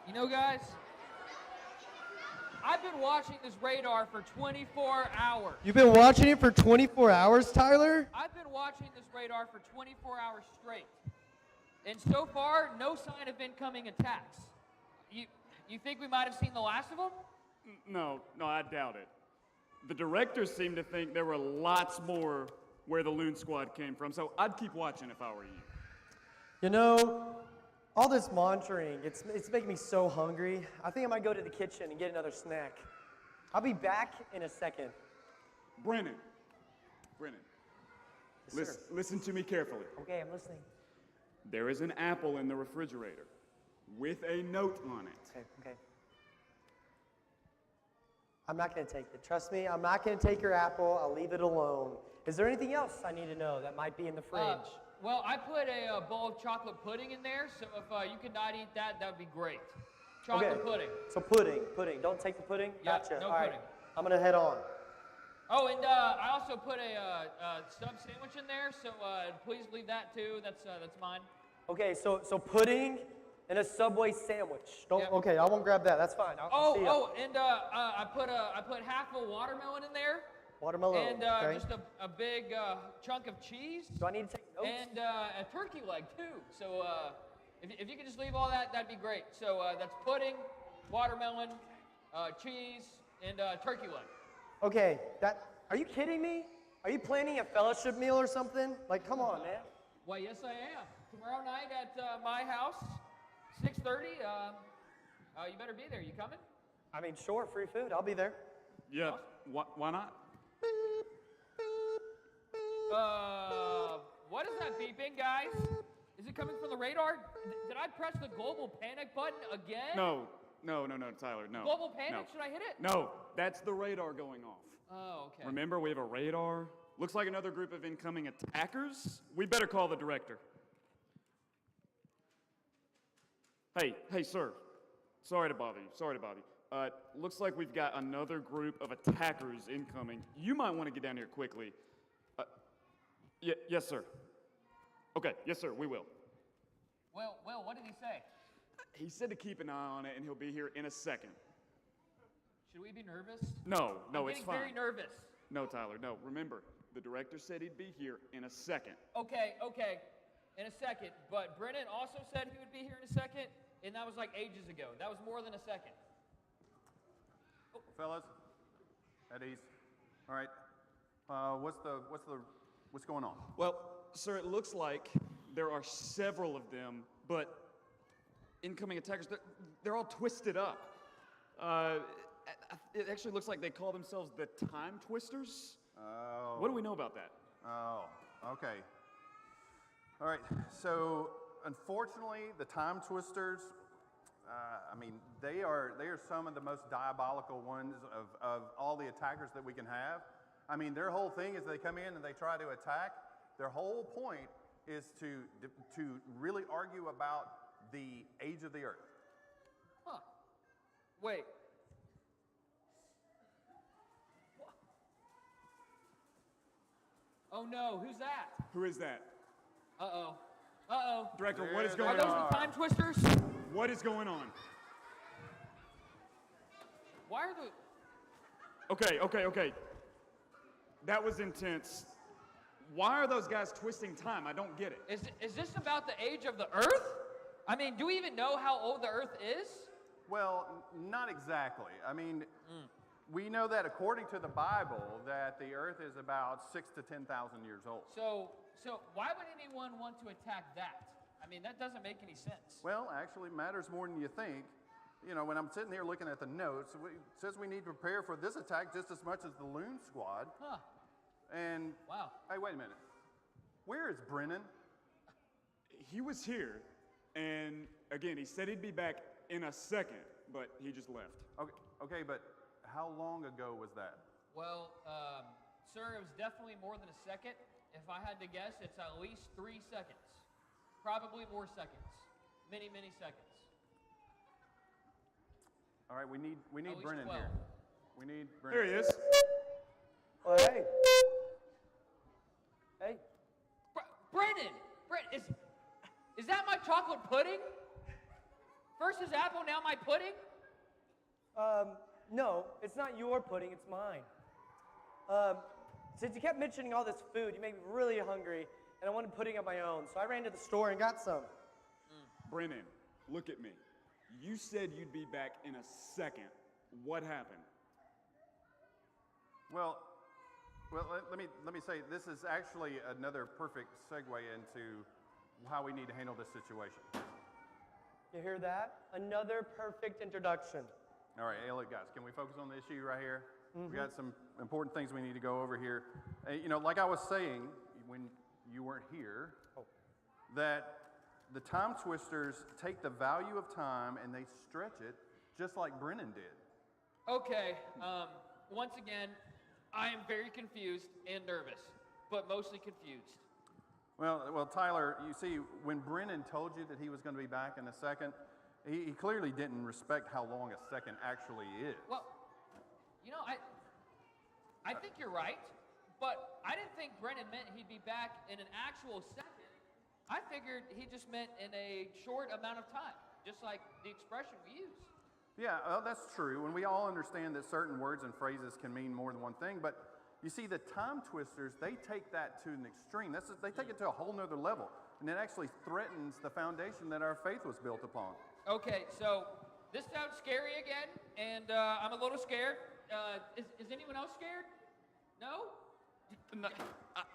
You know, guys, I've been watching this radar for 24 hours. You've been watching it for 24 hours, Tyler? I've been watching this radar for 24 hours straight. And so far, no sign of incoming attacks. You think we might have seen the last of them? No, I doubt it. The directors seem to think there were lots more where the Loon Squad came from, so I'd keep watching if I were you. You know, all this monitoring, it's making me so hungry. I think I might go to the kitchen and get another snack. I'll be back in a second. Brennan. Yes, Listen to me carefully. Okay, I'm listening. There is an apple in the refrigerator with a note on it. Okay. I'm not going to take it. Trust me, I'm not going to take your apple. I'll leave it alone. Is there anything else I need to know that might be in the fridge? Well, I put a bowl of chocolate pudding in there, so if you could not eat that, that would be great. Chocolate pudding. So pudding. Don't take the pudding? Yep, Gotcha. no All right. pudding. I'm going to head on. Oh, and I also put a sub sandwich in there, so please leave that too. That's mine. Okay, so pudding and a Subway sandwich. Yep. Okay, I won't grab that. That's fine. I'll see you. And I put half a watermelon in there. Watermelon. And okay. just a big chunk of cheese. Do I need to take notes? And a turkey leg too. So if you could just leave all that, that'd be great. So that's pudding, watermelon, cheese, and turkey leg. Okay, are you kidding me? Are you planning a fellowship meal or something? Like, come on, man. Why, yes, I am. Tomorrow night at my house, 6:30. You better be there. You coming? I mean, sure, free food. I'll be there. Yeah, why not? What is that beeping, guys? Is it coming from the radar? Did I press the global panic button again? No, Tyler, no. Global panic? No. Should I hit it? No, that's the radar going off. Oh, okay. Remember, we have a radar. Looks like another group of incoming attackers. We better call the director. Hey, sir. Sorry to bother you. Looks like we've got another group of attackers incoming. You might want to get down here quickly. Yes, sir. Okay, yes, sir, we will. Well, what did he say? He said to keep an eye on it, and he'll be here in a second. Should we be nervous? No, it's I'm fine. getting very nervous. No, Tyler, no. Remember, the director said he'd be here in a second. Okay, in a second. But Brennan also said he would be here in a second, and that was like ages ago. That was more than a second. Fellas, at ease. All right. What's going on? Well, sir, it looks like there are several of them, but incoming attackers, they're all twisted up. It actually looks like they call themselves the Time Twisters. Oh. What do we know about that? Oh, okay. All right, so unfortunately, the Time Twisters, they are some of the most diabolical ones of all the attackers that we can have. I mean, their whole thing is they come in and they try to attack. Their whole point is to really argue about the age of the earth. Huh. Wait. Oh no, who's that? Who is that? Uh-oh. Director, what is going Are those on? the Time Twisters? What is going on? Why are the... Okay. That was intense. Why are those guys twisting time? I don't get it. Is this about the age of the Earth? I mean, do we even know how old the Earth is? Well, not exactly. I mean, we know that according to the Bible that the earth is about 6,000 to 10,000 years old. So why would anyone want to attack that? I mean, that doesn't make any sense. Well, actually, it matters more than you think. You know, when I'm sitting here looking at the notes, it says we need to prepare for this attack just as much as the Loon Squad. Huh. And, wow. Hey, wait a minute. Where is Brennan? He was here, and again, he said he'd be back in a second, but he just left. Okay, but how long ago was that? Well, sir, it was definitely more than a second. If I had to guess, it's at least 3 seconds. Probably more seconds. Many, many seconds. All right, we need Brennan 12. here. We need Brennan. There he is. Oh, hey. Brennan, is that my chocolate pudding? First his apple, now my pudding? No, it's not your pudding, it's mine. Since you kept mentioning all this food, you made me really hungry, and I wanted pudding of my own, so I ran to the store and got some. Brennan, look at me. You said you'd be back in a second. What happened? Well, let me say, this is actually another perfect segue into how we need to handle this situation. You hear that? Another perfect introduction. All right, hey, look, guys, can we focus on the issue right here? We got some important things we need to go over here. You know, like I was saying when you weren't here, that the time twisters take the value of time and they stretch it just like Brennan did. Okay, once again, I am very confused and nervous, but mostly confused. Well, Tyler, you see, when Brennan told you that he was going to be back in a second, he clearly didn't respect how long a second actually is. Well, you know, I think you're right, but I didn't think Brennan meant he'd be back in an actual second. I figured he just meant in a short amount of time, just like the expression we use. Yeah, well, that's true. And we all understand that certain words and phrases can mean more than one thing, but you see, the time twisters, they take that to an extreme. They take it to a whole nother level, and it actually threatens the foundation that our faith was built upon. Okay, so this sounds scary again, and I'm a little scared. Is anyone else scared? No? No,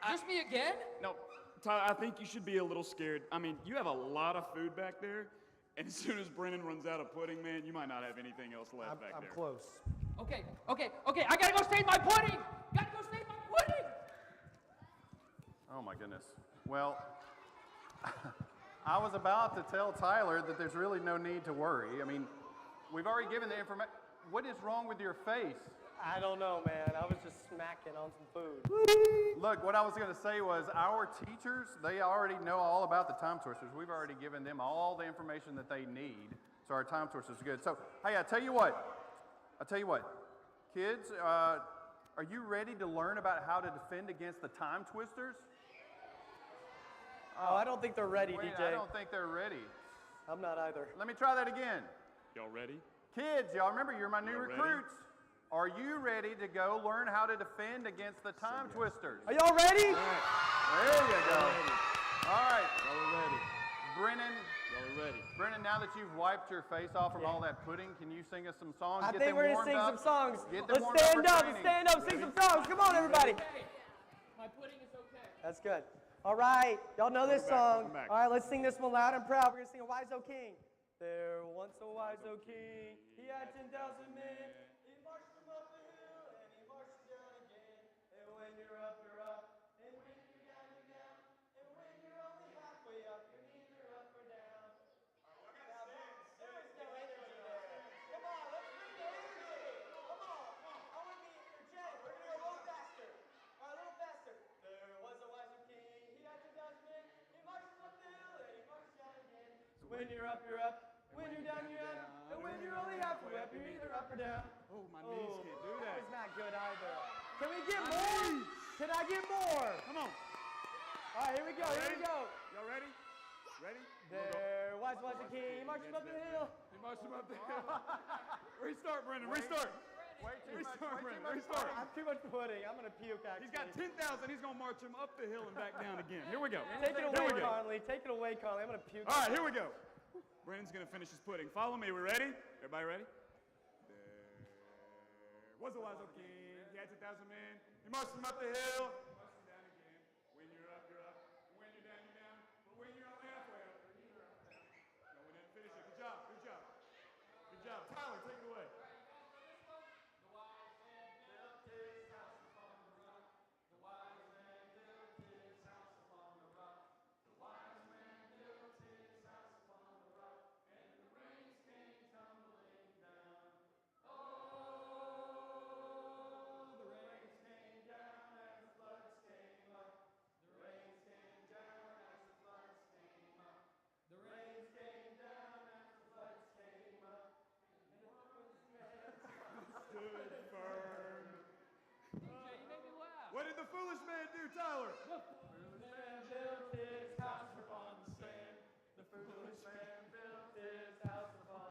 Just me again? no, Tyler, I think you should be a little scared. I mean, you have a lot of food back there, and as soon as Brennan runs out of pudding, man, you might not have anything else left back there. I'm close. Okay, I gotta go save my pudding! Gotta go save my pudding! Oh my goodness. Well, I was about to tell Tyler that there's really no need to worry. I mean, we've already given the information. What is wrong with your face? I don't know, man. I was just smacking on some food. Look, what I was going to say was our teachers, they already know all about the time twisters. We've already given them all the information that they need, so our time twisters are good. So, hey, I tell you what, kids, are you ready to learn about how to defend against the time twisters? Oh, I don't think they're ready, Wait, DJ. I don't think they're ready. I'm not either. Let me try that again. Y'all ready? Kids, y'all remember you're my new Y'all ready? recruits. Are you ready to go learn how to defend against the time twisters? Are y'all ready? There you go. All right, Y'all are ready. Brennan. Y'all are ready. Brennan, now that you've wiped your face off from all that pudding, can you sing us some songs? I Get think them we're gonna warmed sing up? some songs. Get them Let's warmed stand for up, training. let's stand up, sing some songs. Come on, everybody. Okay. My pudding is okay. That's good. All right, y'all know this song. welcome back. All right, let's sing this one loud and proud. We're gonna sing a wise old king. There once a wise old king. He had 10,000 men. He marched them up the hill and he marched them down again. And when you're up, you're up. And when you're down, you're down. And when you're only halfway up, you're neither up or down. Now, there is no energy there. Come on, let's bring the energy. Come on. I want to be energetic. We're gonna go a little faster. All right, a little faster. There was a wiser king. He had 2,000 men. He marched them up the hill and he marched down again. So when you're up, you're up. When you're down, you're down. And when you're only halfway up, you're either up or down. Oh, my knees can't do that. That was not good either. Can we get more? Can I get more? Come on. All right, here we go. Here we go. Y'all ready? Ready? There was a king. He marched him up the hill. He marched him up the hill. Restart, Brendan. Restart. Way too much, Restart, way too Brendan. much Restart. pudding. I'm too much pudding. I'm gonna puke actually. He's got 10,000. He's going to march him up the hill and back down again. Here we go. Take it Here away, we go. Conley. Take it away, Conley. I'm gonna puke. All right, here we go. Brandon's going to finish his pudding. Follow me. We ready? Everybody ready? There was a wise old king. He had 2,000 men. He marched them up the hill. He marched them down again. When you're up, you're up. And when you're down, you're down. But when you're only halfway up, you're either up or down. No, we didn't finish it. Good job. Good job. Good job. Tyler, take it away. What did the foolish man do, Tyler? The foolish man built his house upon the sand. The foolish man built his house upon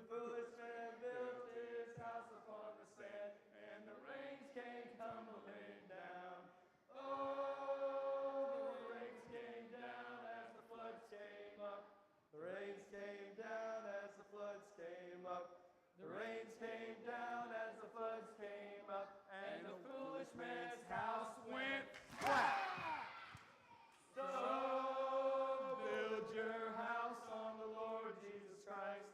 foolish man built his house upon the sand, and the rains came tumbling down. Oh, the rains came down as the floods came up. The rains came down as the floods came up. The rains came down as the floods came up, and the foolish man's house went flat. So build your house on the Lord Jesus Christ.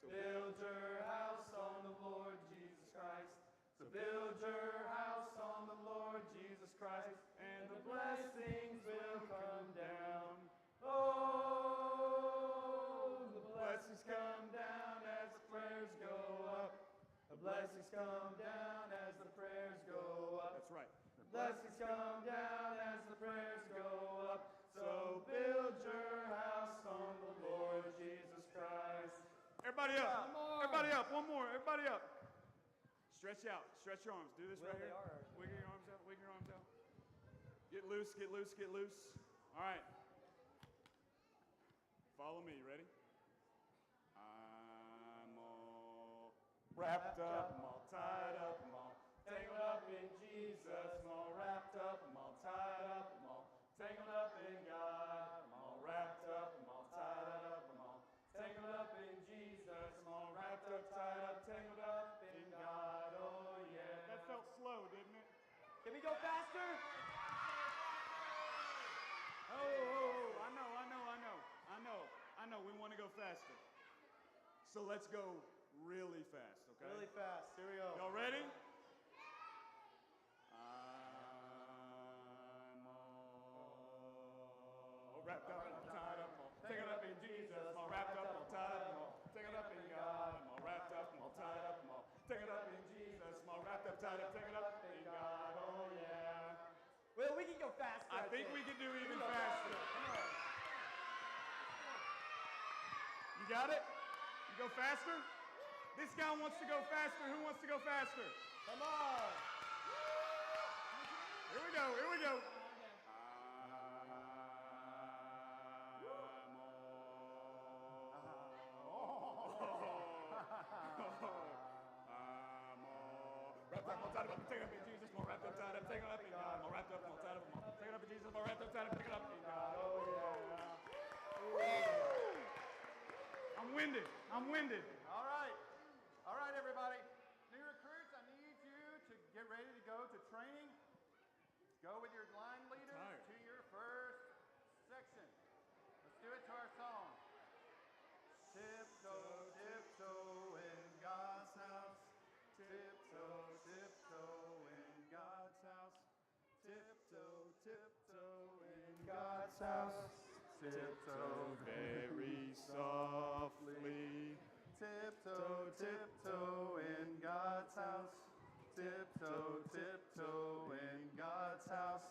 So build your house on the Lord Jesus Christ. So build your house on the Lord Jesus Christ, and the blessings will come down. Oh, the blessings come down as the prayers go up. The blessings come down as the prayers go up. That's right. The blessings come down as the prayers go up. So build your house on the Lord Jesus Christ. Everybody up. Everybody up. One more. Everybody up. Stretch out. Stretch your arms. Do this right They here. are. Wiggle your arms out. Wiggle your arms out. Get loose. Get loose. Get loose. All right. Follow me. You ready? I'm all wrapped up. I'm all tied up. I'm all tangled up in Jesus. I'm all wrapped up. I'm all tied up. I'm all tangled up in God. I'm all wrapped up. I'm all tied up. I'm all tangled up in Jesus. I'm all wrapped up, tied up, tangled up in God. Oh yeah. That felt slow, didn't it? Can we go faster? Oh, I know. We want to go faster. So let's go really fast, okay? Really fast. Here we go. Y'all ready? I'm all wrapped up, all tied up, all tangled up in Jesus. I'm all wrapped up, all tied up, all tangled up in God. I'm all wrapped up, I'm all tied up, I'm all tangled up in Jesus. I'm all wrapped up, tied up, tangled up in God. Oh yeah. Well, we can go faster. I think we can do even faster. Come on. You got it? You go faster? This guy wants to go faster. Who wants to go faster? Come on. Here we go. Here we go. Wrapped up, all tied up, taken up in Jesus, more wrapped up, tied up, taken up in God, more wrapped up, all tied up, taken up in Jesus, more wrapped up, tied up, taken up in God. Oh yeah. I'm winded. I'm winded. All right. All right, everybody. New recruits, I need you to get ready to go to training. Go with your line leaders Tired. to your first section. Let's do it to our song. Tiptoe, tiptoe in God's house. Tiptoe, tiptoe in God's house. Tiptoe, tiptoe in God's house. Tiptoe very softly. Tiptoe, tiptoe in God's house. Tiptoe, tiptoe in God's house.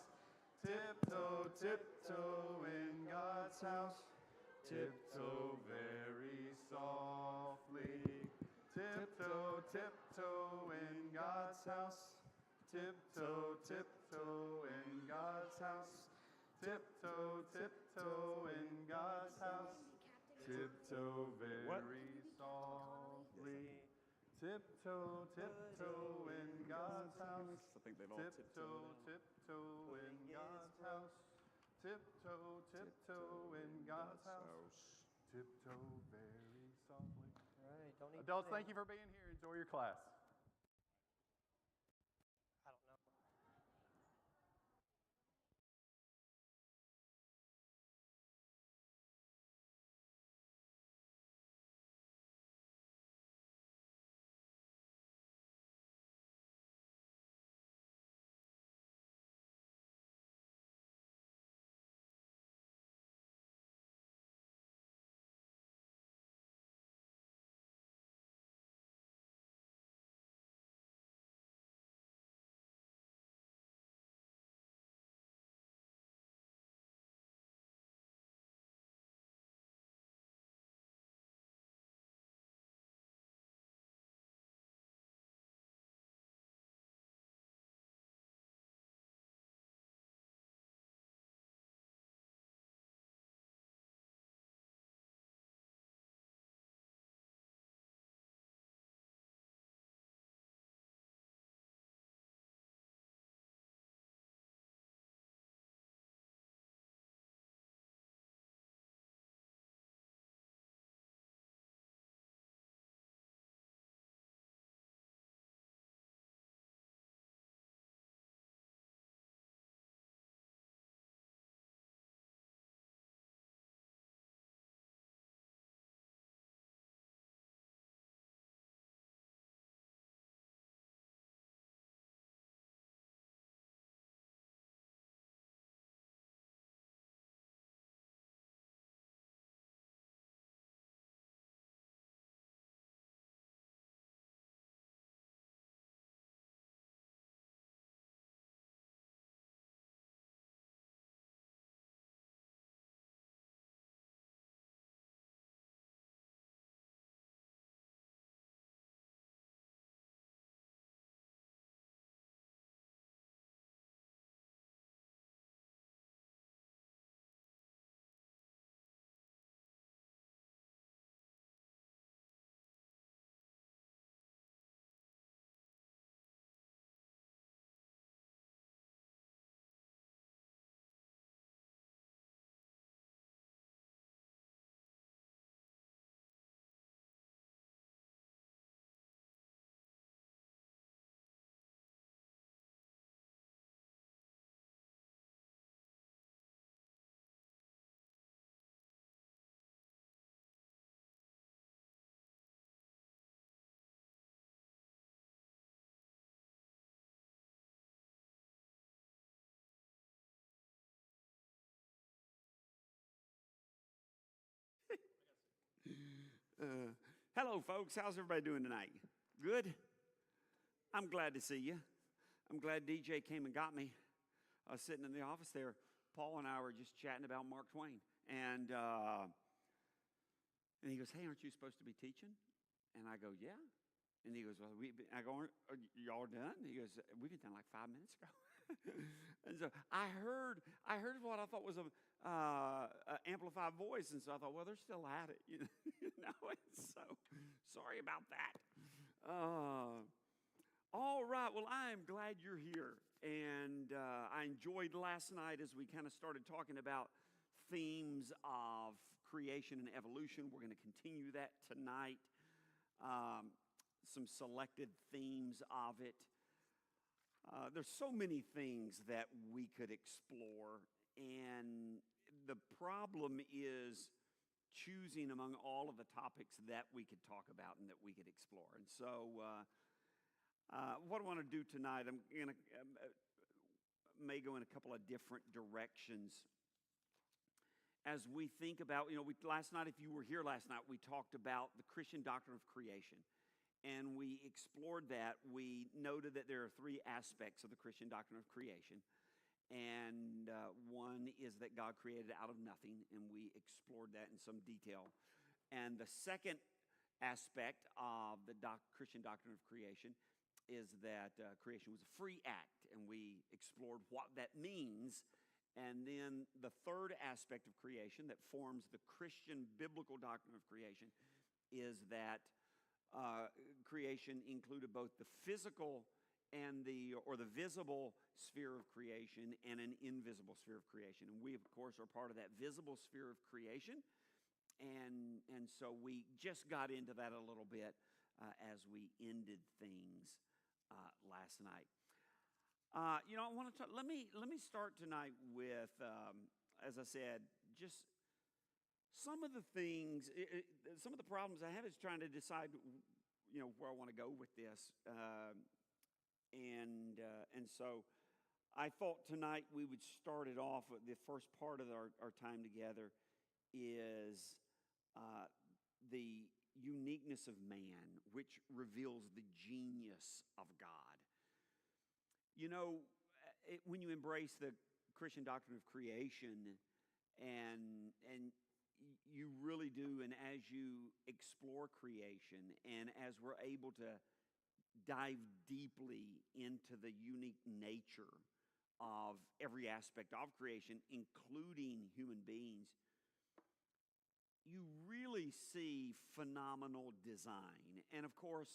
Tiptoe, tiptoe in God's house. Tiptoe very softly. Tiptoe, tiptoe in God's house. Tiptoe, tiptoe in God's house. Tiptoe, tiptoe in God's house. Tiptoe very softly. Tiptoe, tiptoe in God's house. I think they've all Tiptoe, tiptoe in God's house. Tiptoe, tiptoe in God's house. Tiptoe very softly. All right, don't eat Adults, the thank you for being here. Enjoy your class. Hello, folks. How's everybody doing tonight? Good? I'm glad to see you. I'm glad DJ came and got me. I was sitting in the office there. Paul and I were just chatting about Mark Twain. And he goes, hey, aren't you supposed to be teaching? And I go, yeah. And he goes, well, I go, are y'all done? He goes, we've been done like 5 minutes ago. And so I heard what I thought was a amplified voice, and so I thought, well, they're still at it, you know. And so sorry about that. All right, well, I am glad you're here, and I enjoyed last night as we kind of started talking about themes of creation and evolution. We're going to continue that tonight. Some selected themes of it. There's so many things that we could explore, and the problem is choosing among all of the topics that we could talk about and that we could explore. And so what I want to do tonight, I'm going to may go in a couple of different directions. As we think about, last night, if you were here last night, we talked about the Christian doctrine of creation. And we explored that. We noted that there are 3 aspects of the Christian doctrine of creation. And one is that God created out of nothing, and we explored that in some detail. And the second aspect of the Christian doctrine of creation is that creation was a free act, and we explored what that means. And then the third aspect of creation that forms the Christian biblical doctrine of creation is that creation included both the physical and the visible sphere of creation and an invisible sphere of creation. And we, of course, are part of that visible sphere of creation. And so we just got into that a little bit as we ended things last night. I want to let me start tonight with, as I said, just some of the things, some of the problems I have is trying to decide, where I want to go with this. And so I thought tonight we would start it off with the first part of our time together is the uniqueness of man, which reveals the genius of God. When you embrace the Christian doctrine of creation and you really do, and as you explore creation and as we're able to dive deeply into the unique nature of every aspect of creation, including human beings, you really see phenomenal design. And of course,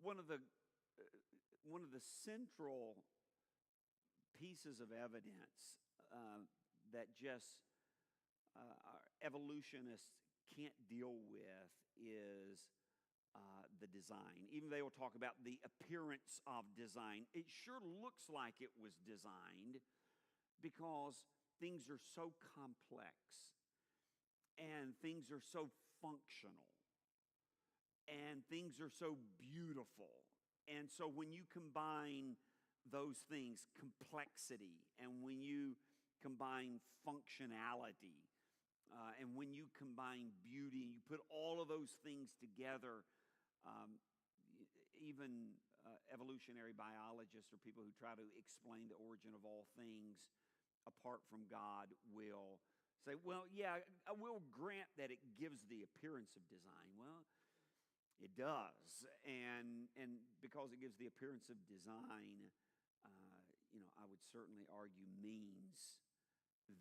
one of the central pieces of evidence that just our evolutionists can't deal with is the design. Even they will talk about the appearance of design. It sure looks like it was designed because things are so complex and things are so functional and things are so beautiful. And so when you combine those things, complexity, and when you combine functionality, and when you combine beauty, you put all of those things together, even evolutionary biologists or people who try to explain the origin of all things apart from God will say, well, yeah, I will grant that it gives the appearance of design. Well, it does. And because it gives the appearance of design, I would certainly argue means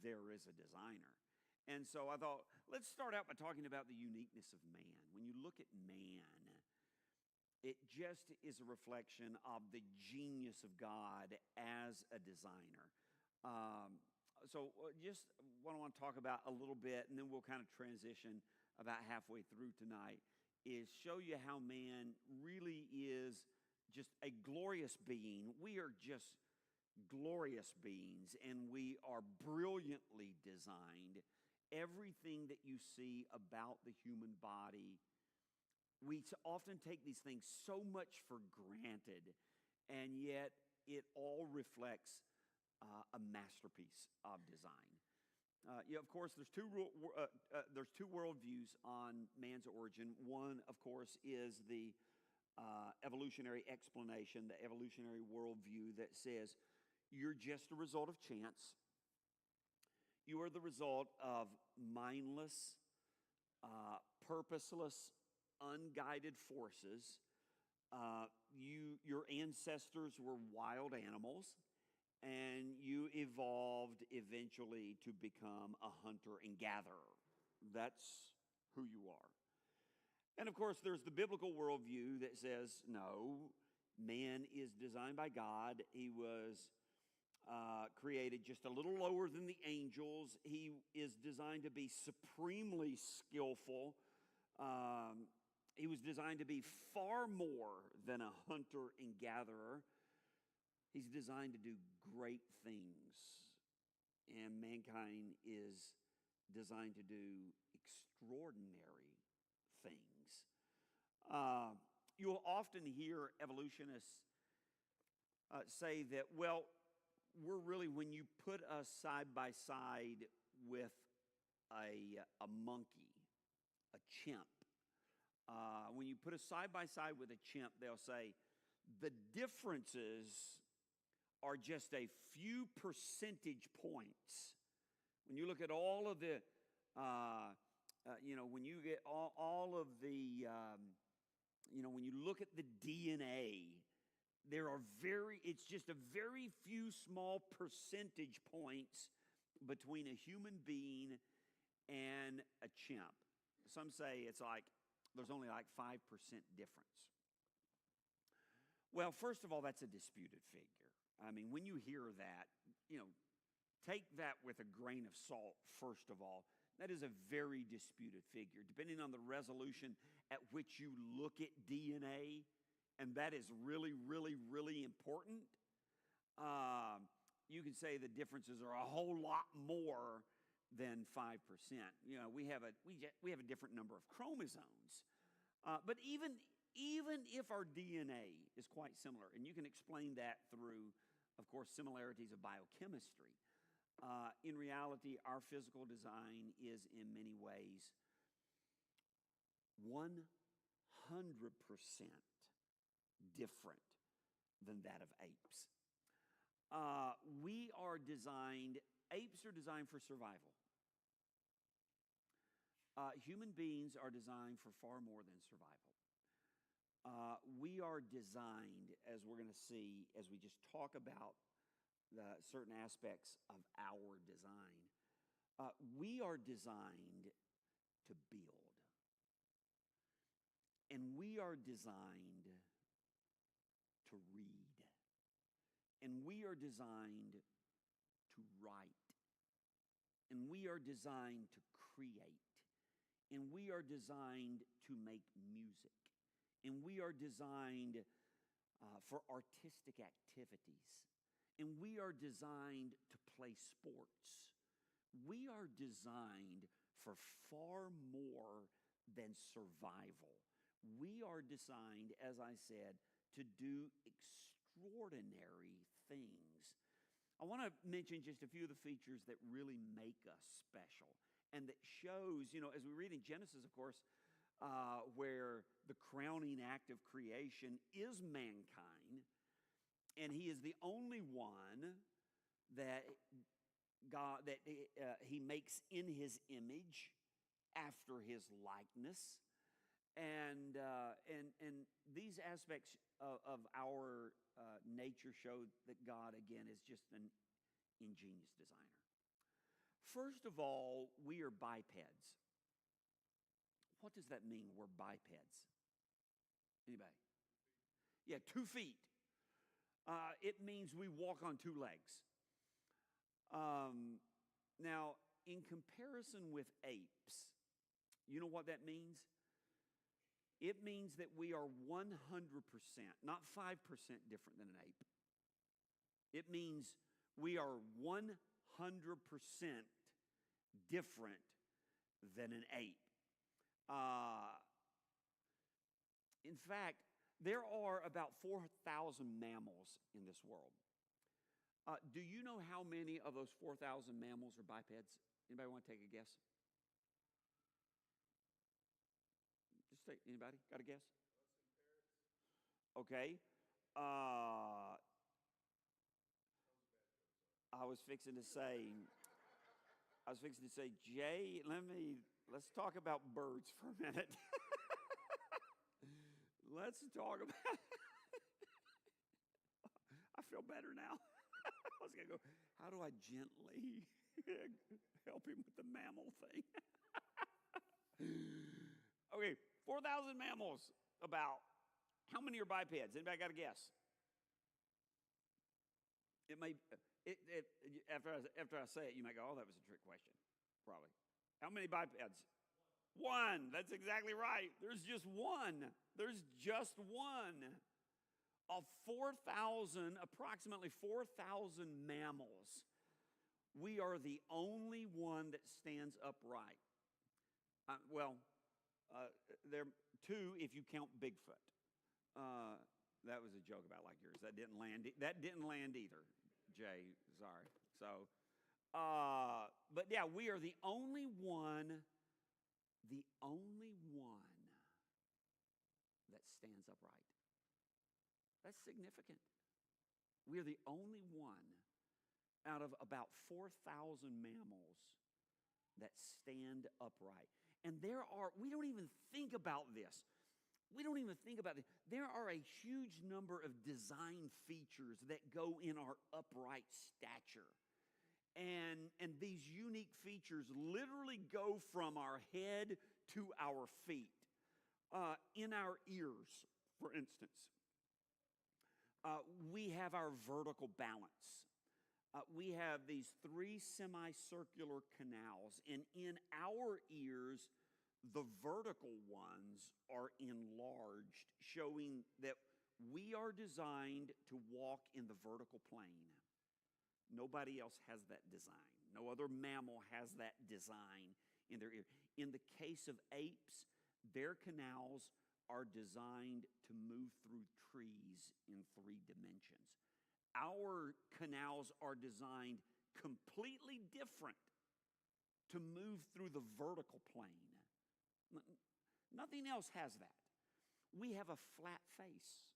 there is a designer. And so I thought, let's start out by talking about the uniqueness of man. When you look at man, it just is a reflection of the genius of God as a designer. So just what I want to talk about a little bit, and then we'll kind of transition about halfway through tonight, is show you how man really is just a glorious being. We are just glorious beings, and we are brilliantly designed. Everything that you see about the human body, we often take these things so much for granted, and yet it all reflects a masterpiece of design. Of course, there's two worldviews on man's origin. One, of course, is the evolutionary explanation, the evolutionary worldview that says you're just a result of chance. You are the result of mindless, purposeless, unguided forces. Your ancestors were wild animals, and you evolved eventually to become a hunter and gatherer. That's who you are. And of course, there's the biblical worldview that says, no, man is designed by God. He was created just a little lower than the angels. He is designed to be supremely skillful. He was designed to be far more than a hunter and gatherer. He's designed to do great things. And mankind is designed to do extraordinary things. You'll often hear evolutionists say that, well, we're really, when you put us side by side with a monkey, a chimp, when you put us side by side with a chimp, they'll say the differences are just a few percentage points. When you look at all of the, when you get all of the, when you look at the DNA, it's just a very few small percentage points between a human being and a chimp. Some say it's like, there's only like 5% difference. Well, first of all, that's a disputed figure. I mean, when you hear that, take that with a grain of salt, first of all. That is a very disputed figure. Depending on the resolution at which you look at DNA, and that is really, really, really important, you can say the differences are a whole lot more than 5%. We have a different number of chromosomes. But even if our DNA is quite similar, and you can explain that through, of course, similarities of biochemistry, in reality, our physical design is in many ways 100% different than that of apes. Apes are designed for survival. Human beings are designed for far more than survival. We are designed, as we're going to see, as we just talk about the certain aspects of our design, we are designed to build. And we are designed to read. And we are designed to write. And we are designed to create. And we are designed to make music. And we are designed for artistic activities. And we are designed to play sports. We are designed for far more than survival. We are designed, as I said, to do extraordinary things. I want to mention just a few of the features that really make us special and that shows, as we read in Genesis, of course, where the crowning act of creation is mankind, and he is the only one that he makes in his image, after his likeness, and these aspects of our nature show that God, again, is just an ingenious designer. First of all, we are bipeds. What does that mean, we're bipeds? Anybody? Yeah, 2 feet. It means we walk on 2 legs. Now, in comparison with apes, you know what that means? It means that we are 100%, not 5% different than an ape. It means we are 100% different than an ape. In fact, there are about 4,000 mammals in this world. Do you know how many of those 4,000 mammals are bipeds? Anybody want to take a guess? Just take, anybody? Got a guess? Okay. I was fixing to say, Jay, let's talk about birds for a minute. Let's talk about, I feel better now. I was going to go, how do I gently help him with the mammal thing? Okay, 4,000 mammals about. How many are bipeds? Anybody got a guess? After I say it, you might go, oh, that was a trick question. Probably. How many bipeds? One. That's exactly right. There's just one. There's just one. Of approximately 4,000 mammals, we are the only one that stands upright. There are two if you count Bigfoot. That was a joke about like yours. That didn't land either, Jay. Sorry. So, but yeah, we are the only one that stands upright. That's significant. We are the only one out of about 4,000 mammals that stand upright. And we don't even think about this. There are a huge number of design features that go in our upright stature. And these unique features literally go from our head to our feet. In our ears, for instance, we have our vertical balance. We have these 3 semicircular canals, and in our ears, the vertical ones are enlarged, showing that we are designed to walk in the vertical plane. Nobody else has that design. No other mammal has that design in their ear. In the case of apes, their canals are designed to move through trees in 3 dimensions. Our canals are designed completely different to move through the vertical plane. Nothing else has that. We have a flat face.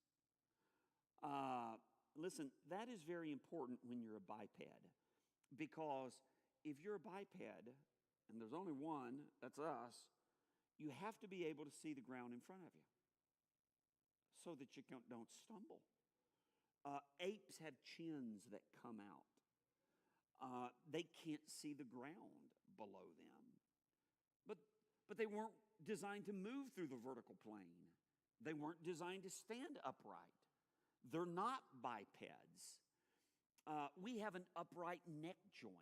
Listen, that is very important when you're a biped, because if you're a biped, and there's only one, that's us, you have to be able to see the ground in front of you so that you don't stumble. Apes have chins that come out. They can't see the ground below them. But they weren't designed to move through the vertical plane. They weren't designed to stand upright. They're not bipeds. We have an upright neck joint.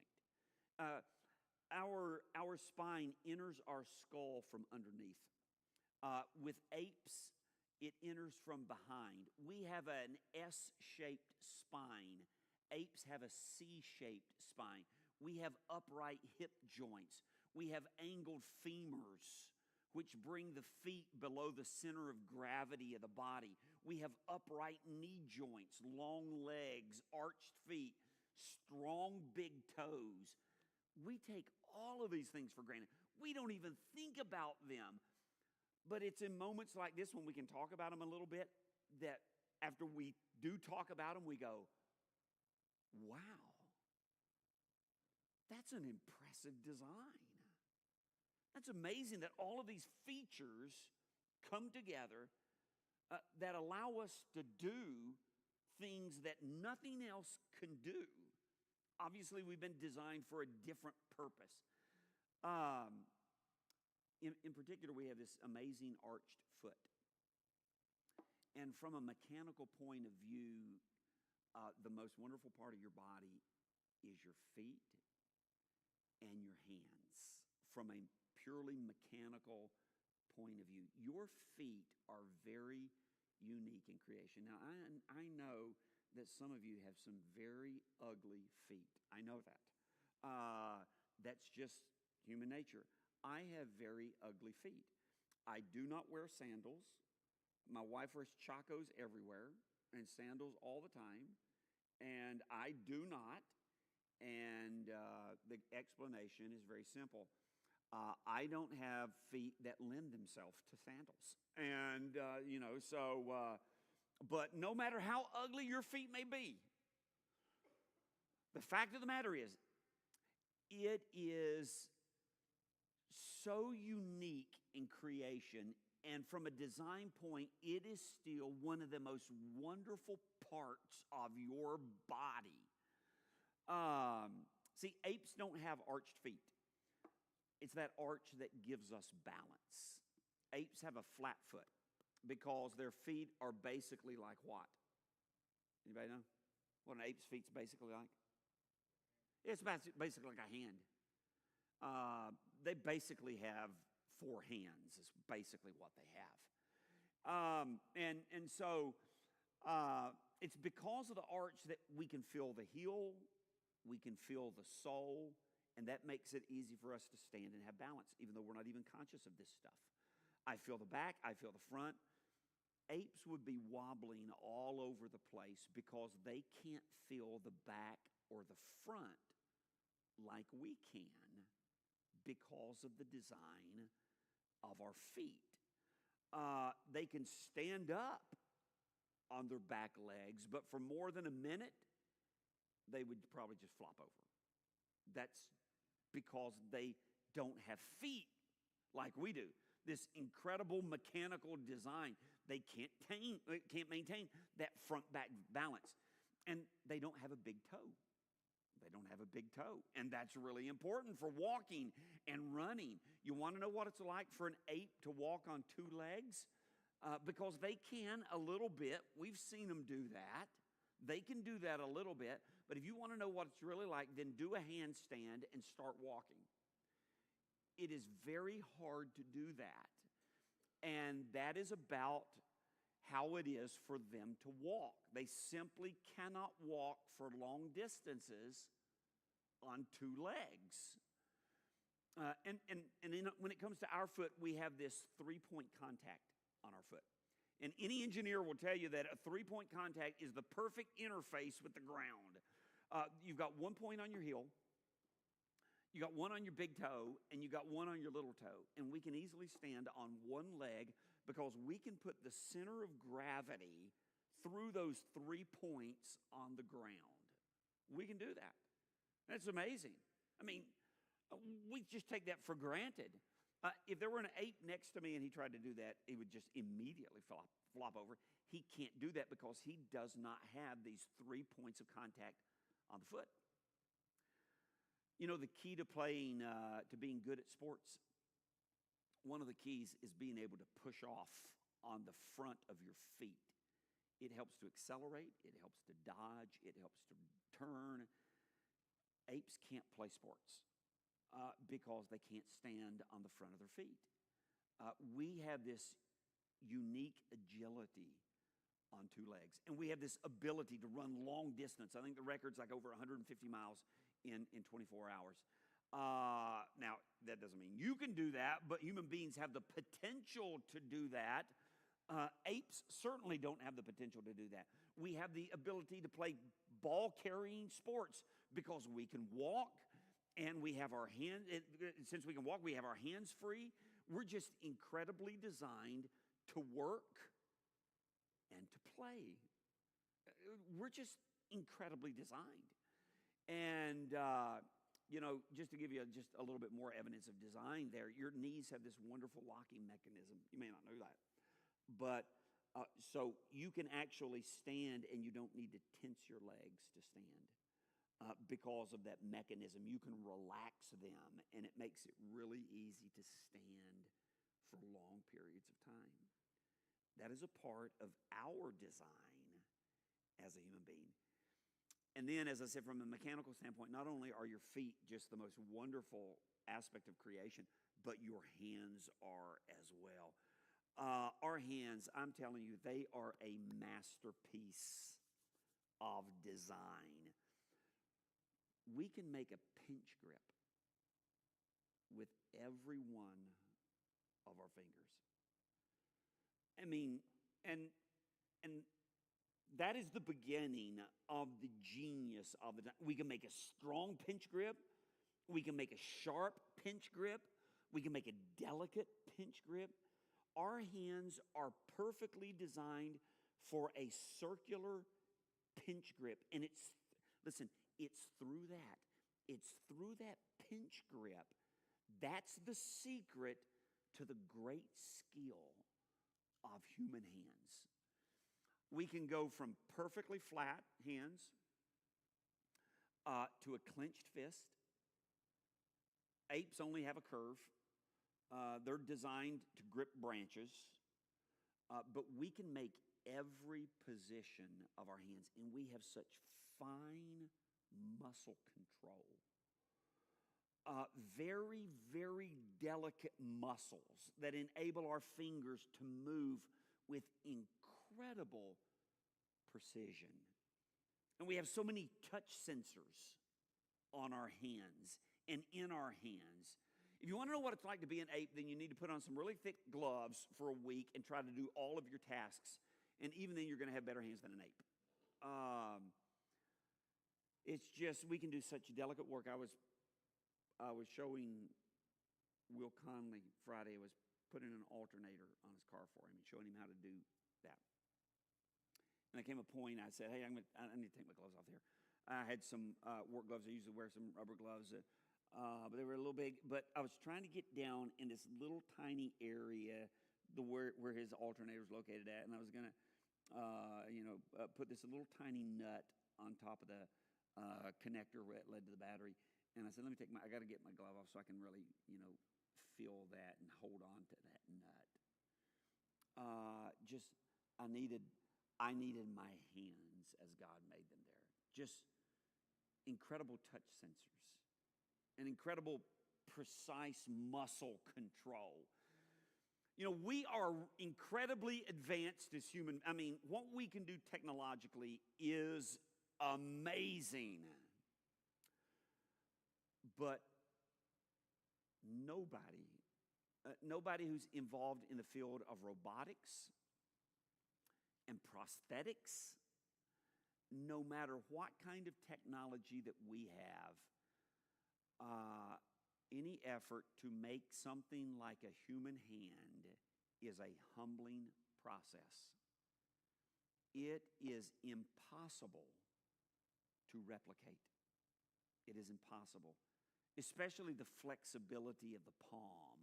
Our spine enters our skull from underneath. With apes, it enters from behind. We have an S-shaped spine. Apes have a C-shaped spine. We have upright hip joints. We have angled femurs, which bring the feet below the center of gravity of the body. We have upright knee joints, long legs, arched feet, strong big toes. We take all of these things for granted. We don't even think about them. But it's in moments like this when we can talk about them a little bit that after we do talk about them, we go, wow, that's an impressive design. That's amazing that all of these features come together that allow us to do things that nothing else can do. Obviously, we've been designed for a different purpose. In particular, we have this amazing arched foot. And from a mechanical point of view, the most wonderful part of your body is your feet and your hands. From a purely mechanical point of view, your feet are very unique in creation. Now, I know that some of you have some very ugly feet. I know that. That's just human nature. I have very ugly feet. I do not wear sandals. My wife wears chacos everywhere and sandals all the time. and I do not. And the explanation is very simple. I don't have feet that lend themselves to sandals. And, but no matter how ugly your feet may be, the fact of the matter is, it is so unique in creation, and from a design point, it is still one of the most wonderful parts of your body. See, apes don't have arched feet. It's that arch that gives us balance. Apes have a flat foot because their feet are basically like what? Anybody know what an ape's feet's basically like? It's basically like a hand. They basically have 4 hands is basically what they have. So it's because of the arch that we can feel the heel, we can feel the sole, and that makes it easy for us to stand and have balance, even though we're not even conscious of this stuff. I feel the back, I feel the front. Apes would be wobbling all over the place because they can't feel the back or the front like we can because of the design of our feet. They can stand up on their back legs, but for more than a minute, they would probably just flop over. That's because they don't have feet like we do. This incredible mechanical design, they can't maintain that front-back balance. And they don't have a big toe. They don't have a big toe. And that's really important for walking and running. You want to know what it's like for an ape to walk on 2 legs? Because they can a little bit. We've seen them do that. They can do that a little bit. But if you want to know what it's really like, then do a handstand and start walking. It is very hard to do that. And that is about how it is for them to walk. They simply cannot walk for long distances on 2 legs. When it comes to our foot, we have this 3-point contact on our foot. And any engineer will tell you that a 3-point contact is the perfect interface with the ground. You've got 1 point on your heel, you got 1 on your big toe, and you got 1 on your little toe. And we can easily stand on 1 leg because we can put the center of gravity through those 3 points on the ground. We can do that. That's amazing. I mean, we just take that for granted. If there were an ape next to me and he tried to do that, he would just immediately flop over. He can't do that because he does not have these 3 points of contact on the foot. You know, the key to being good at sports, one of the keys is being able to push off on the front of your feet. It helps to accelerate, it helps to dodge, it helps to turn. Apes can't play sports because they can't stand on the front of their feet. We have this unique agility on 2 legs, and we have this ability to run long distance. I think the record's like over 150 miles in 24 hours. Now, that doesn't mean you can do that, but human beings have the potential to do that. Apes certainly don't have the potential to do that. We have the ability to play ball-carrying sports because we can walk, and we have our hands. Since we can walk, we have our hands free. We're just incredibly designed to work and to play. We're just incredibly designed. And, just to give you just a little bit more evidence of design there, your knees have this wonderful locking mechanism. You may not know that. But so you can actually stand and you don't need to tense your legs to stand because of that mechanism. You can relax them, and it makes it really easy to stand for long periods of time. That is a part of our design as a human being. And then, as I said, from a mechanical standpoint, not only are your feet just the most wonderful aspect of creation, but your hands are as well. Our hands, I'm telling you, they are a masterpiece of design. We can make a pinch grip with every one of our fingers. I mean, and that is the beginning of the genius of it. We can make a strong pinch grip. We can make a sharp pinch grip. We can make a delicate pinch grip. Our hands are perfectly designed for a circular pinch grip. And it's through that. It's through that pinch grip. That's the secret to the great skill of human hands. We can go from perfectly flat hands to a clenched fist. Apes only have a curve. They're designed to grip branches. But we can make every position of our hands, and we have such fine muscle control. Very, very delicate muscles that enable our fingers to move with incredible precision. And we have so many touch sensors on our hands and in our hands. If you want to know what it's like to be an ape, then you need to put on some really thick gloves for a week and try to do all of your tasks. And even then, you're going to have better hands than an ape. It's just, we can do such delicate work. I was showing Will Conley Friday. I was putting an alternator on his car for him and showing him how to do that. And there came a point, I said, hey, I need to take my gloves off here. I had some work gloves. I usually wear some rubber gloves, but they were a little big. But I was trying to get down in this little tiny area where his alternator was located at, and I was going to put this little tiny nut on top of the connector that led to the battery. And I said, I got to get my glove off so I can really, feel that and hold on to that nut. I needed my hands as God made them there. Just incredible touch sensors and incredible precise muscle control. We are incredibly advanced as human. What we can do technologically is amazing. But nobody who's involved in the field of robotics and prosthetics, no matter what kind of technology that we have, any effort to make something like a human hand is a humbling process. It is impossible to replicate. It is impossible, especially the flexibility of the palm.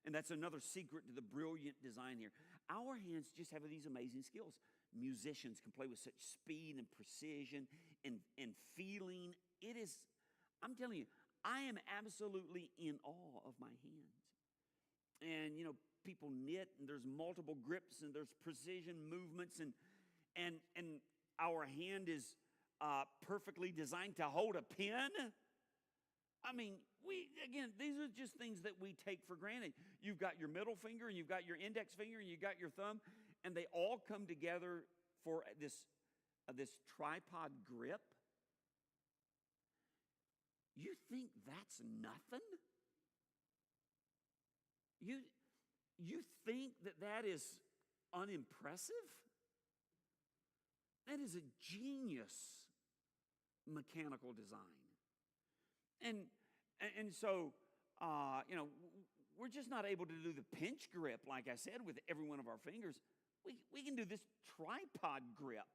And that's another secret to the brilliant design here. Our hands just have these amazing skills. Musicians can play with such speed and precision and feeling. I'm telling you, I am absolutely in awe of my hands. And, people knit, and there's multiple grips, and there's precision movements, and our hand is perfectly designed to hold a pen. These are just things that we take for granted. You've got your middle finger, and you've got your index finger, and you've got your thumb, and they all come together for this tripod grip. You think that's nothing? You think that is unimpressive? That is a genius mechanical design. And so, we're just not able to do the pinch grip, like I said, with every one of our fingers. We can do this tripod grip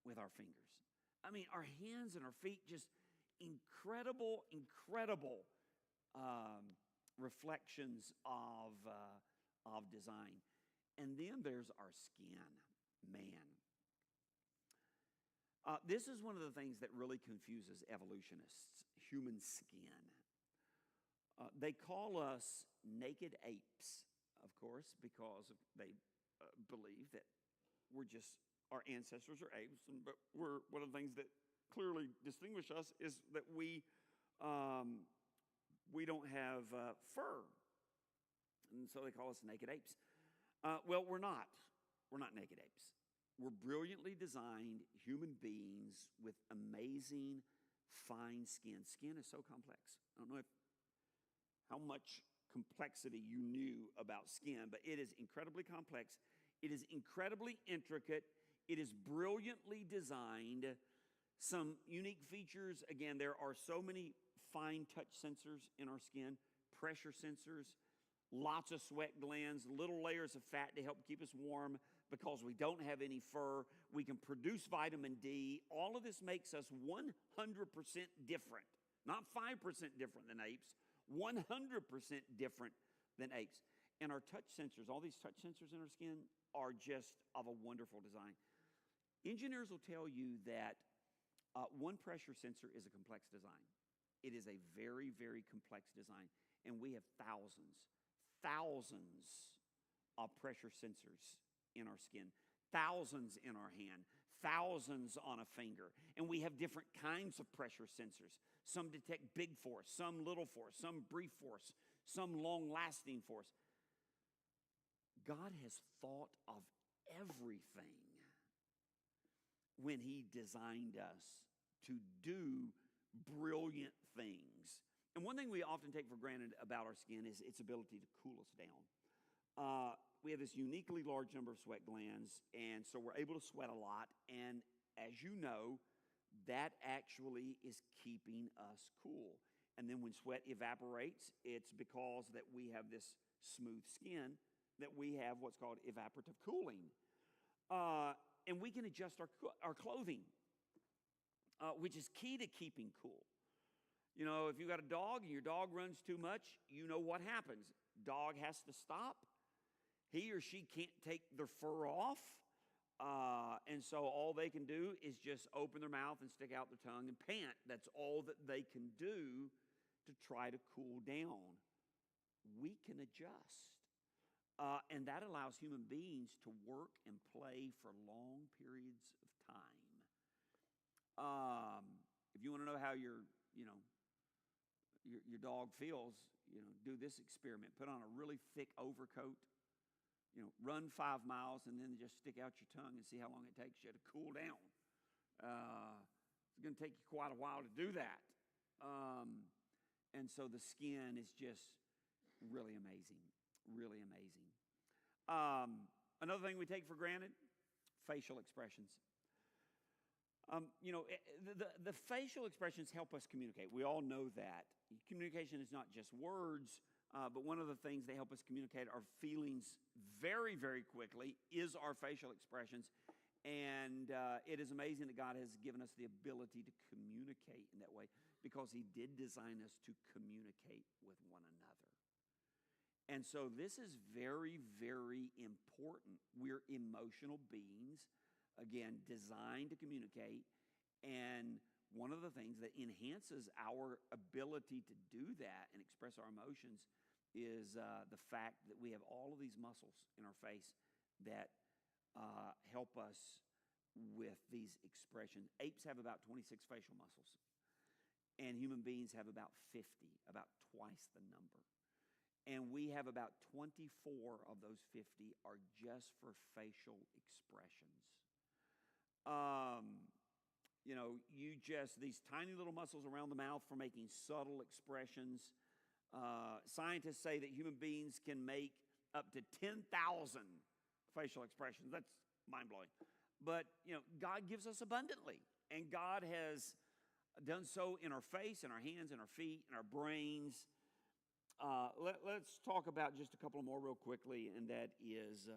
with our fingers. Our hands and our feet, just incredible reflections of design. And then there's our skin, man. This is one of the things that really confuses evolutionists, human skin. They call us naked apes, of course, because they believe that our ancestors are apes, but one of the things that clearly distinguish us is that we don't have fur. And so they call us naked apes. Well, we're not. We're not naked apes. We're brilliantly designed human beings with amazing fine skin. Skin is so complex. I don't know how much complexity you knew about skin, but it is incredibly complex. It is incredibly intricate. It is brilliantly designed. Some unique features, again, there are so many fine touch sensors in our skin, pressure sensors, lots of sweat glands, little layers of fat to help keep us warm because we don't have any fur. We can produce vitamin D. All of this makes us 100% different, not 5% different than apes, 100% different than apes. And our touch sensors, all these touch sensors in our skin are just of a wonderful design. Engineers will tell you that one pressure sensor is a complex design. It is a very, very complex design. And we have thousands of pressure sensors in our skin, thousands in our hand, thousands on a finger. And we have different kinds of pressure sensors. Some detect big force, some little force, some brief force, some long-lasting force. God has thought of everything when he designed us to do brilliant things. And one thing we often take for granted about our skin is its ability to cool us down. We have this uniquely large number of sweat glands, and so we're able to sweat a lot. And as you know, that actually is keeping us cool. And then when sweat evaporates, it's because that we have this smooth skin that we have what's called evaporative cooling. And we can adjust our clothing, which is key to keeping cool. You know, if you've got a dog and your dog runs too much, you know what happens. Dog has to stop. He or she can't take their fur off. And so all they can do is just open their mouth and stick out their tongue and pant. That's all that they can do to try to cool down. We can adjust. And that allows human beings to work and play for long periods of time. If you want to know how your dog feels, do this experiment. Put on a really thick overcoat, run 5 miles, and then just stick out your tongue and see how long it takes you to cool down. It's going to take you quite a while to do that. And so the skin is just really amazing, really amazing. Another thing we take for granted, facial expressions. The facial expressions help us communicate. We all know that. Communication is not just words, but one of the things they help us communicate our feelings very, very quickly is our facial expressions. And it is amazing that God has given us the ability to communicate in that way because he did design us to communicate with one another. And so this is very, very important. We're emotional beings, again, designed to communicate. And one of the things that enhances our ability to do that and express our emotions is the fact that we have all of these muscles in our face that help us with these expressions. Apes have about 26 facial muscles, and human beings have about 50, about twice the number. And we have about 24 of those 50 are just for facial expressions. These tiny little muscles around the mouth for making subtle expressions. Scientists say that human beings can make up to 10,000 facial expressions. That's mind-blowing. But, God gives us abundantly. And God has done so in our face, in our hands, in our feet, in our brains. Let's talk about just a couple more real quickly, and that is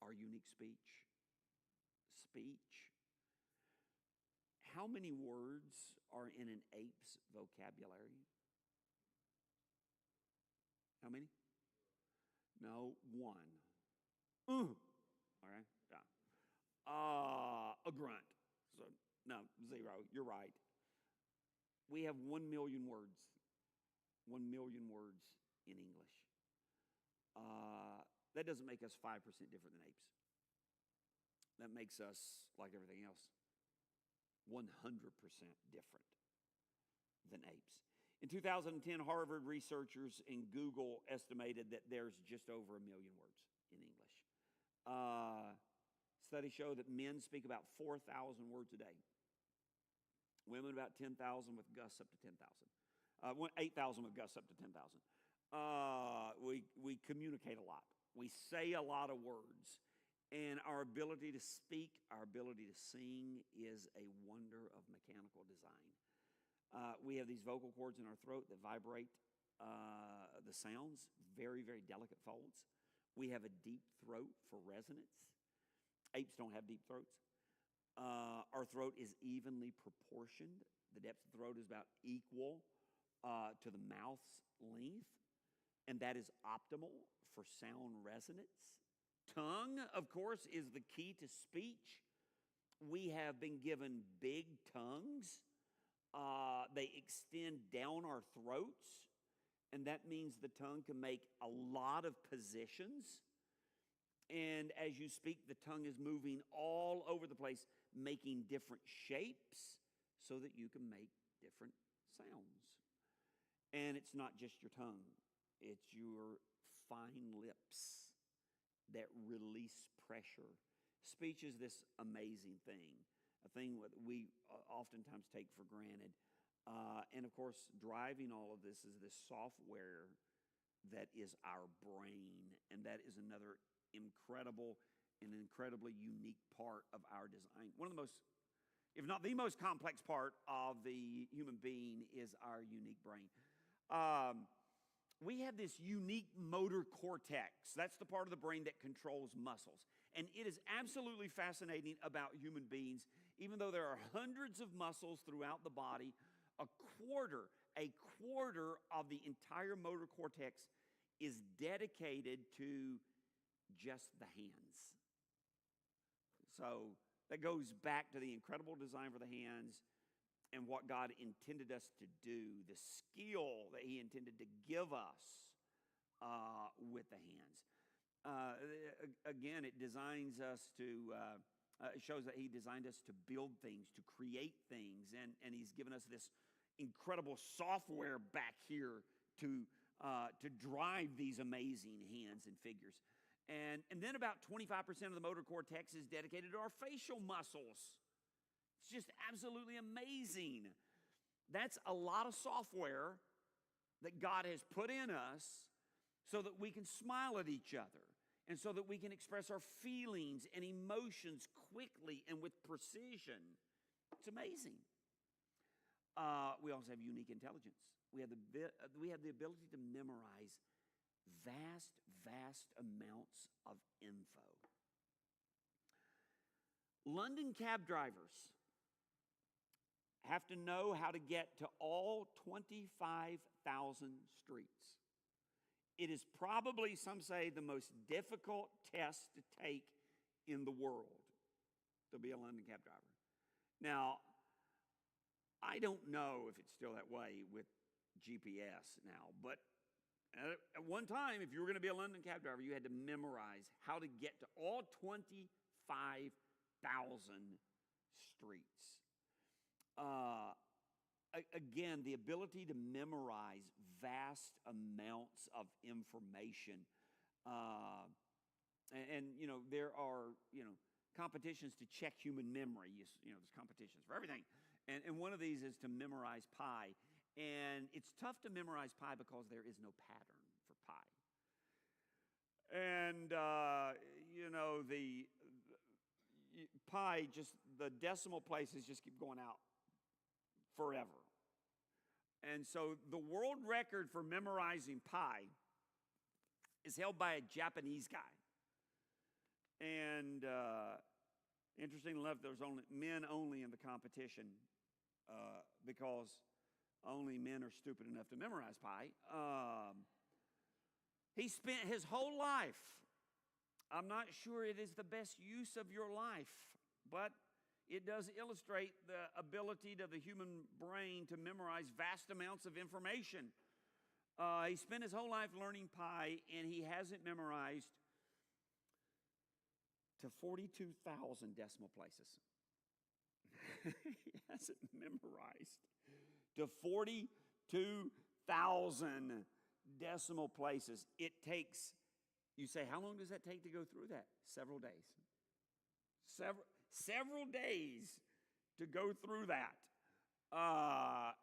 our unique speech. Speech. How many words are in an ape's vocabulary? How many? No, one. All right, yeah. A grunt. So, no, 0. You're right. We have 1 million words. 1 million words in English. That doesn't make us 5% different than apes. That makes us, like everything else, 100% different than apes. In 2010, Harvard researchers and Google estimated that there's just over 1 million words in English. Studies show that men speak about 4,000 words a day. Women about 10,000 with gusts up to 10,000. 8,000 with gusts up to 10,000. We communicate a lot. We say a lot of words. And our ability to speak, our ability to sing is a wonder of mechanical design. We have these vocal cords in our throat that vibrate the sounds, very, very delicate folds. We have a deep throat for resonance. Apes don't have deep throats. Our throat is evenly proportioned. The depth of the throat is about equal to the mouth's length, and that is optimal for sound resonance. Tongue, of course, is the key to speech. We have been given big tongues. They extend down our throats, and that means the tongue can make a lot of positions. And as you speak, the tongue is moving all over the place, making different shapes so that you can make different sounds. And it's not just your tongue, it's your fine lips that release pressure. Speech is this amazing thing, a thing that we oftentimes take for granted. And of course, driving all of this is this software that is our brain, and that is another incredible and incredibly unique part of our design. One of the most, if not the most complex part of the human being is our unique brain. We have this unique motor cortex. That's the part of the brain that controls muscles. And it is absolutely fascinating about human beings. Even though there are hundreds of muscles throughout the body, a quarter of the entire motor cortex is dedicated to just the hands. So that goes back to the incredible design for the hands and what God intended us to do, the skill that He intended to give us with the hands. Again, it designs us to, it shows that He designed us to build things, to create things, and He's given us this incredible software back here to drive these amazing hands and figures. And then about 25% of the motor cortex is dedicated to our facial muscles. It's just absolutely amazing. That's a lot of software that God has put in us so that we can smile at each other and so that we can express our feelings and emotions quickly and with precision. It's amazing. We also have unique intelligence. We have the ability to memorize vast amounts of info. London cab drivers have to know how to get to all 25,000 streets. It is probably, some say, the most difficult test to take in the world to be a London cab driver. Now, I don't know if it's still that way with GPS now, but at one time, if you were going to be a London cab driver, you had to memorize how to get to all 25,000 streets. Again, the ability to memorize vast amounts of information. And there are, competitions to check human memory. There's competitions for everything. And one of these is to memorize pi. And it's tough to memorize pi because there is no pattern for pi. And, the pi, just the decimal places just keep going out forever. And so the world record for memorizing pi is held by a Japanese guy. And interestingly enough, there's men only in the competition because only men are stupid enough to memorize pi. He spent his whole life. I'm not sure it is the best use of your life, but it does illustrate the ability of the human brain to memorize vast amounts of information. He spent his whole life learning pi, and he hasn't memorized to 42,000 decimal places. He hasn't memorized to 42,000 decimal places. It takes, you say, how long does that take to go through that? Several days. Several days to go through that.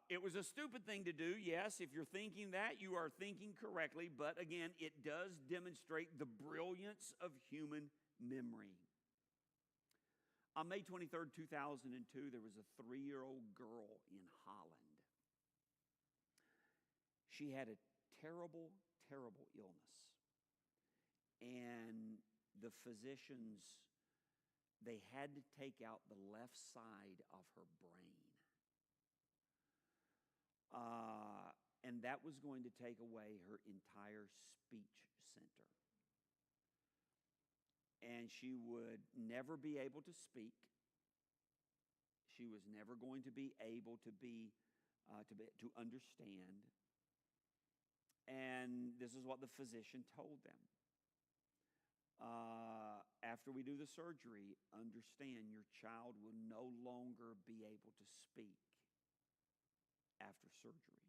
It was a stupid thing to do. Yes, if you're thinking that, you are thinking correctly. But again, it does demonstrate the brilliance of human memory. On May 23rd, 2002, there was a 3-year-old girl in Holland. She had a terrible, terrible illness. And the physicians, they had to take out the left side of her brain. And that was going to take away her entire speech center. And she would never be able to speak. She was never going to be able to understand. And this is what the physician told them. After we do the surgery, understand your child will no longer be able to speak after surgery.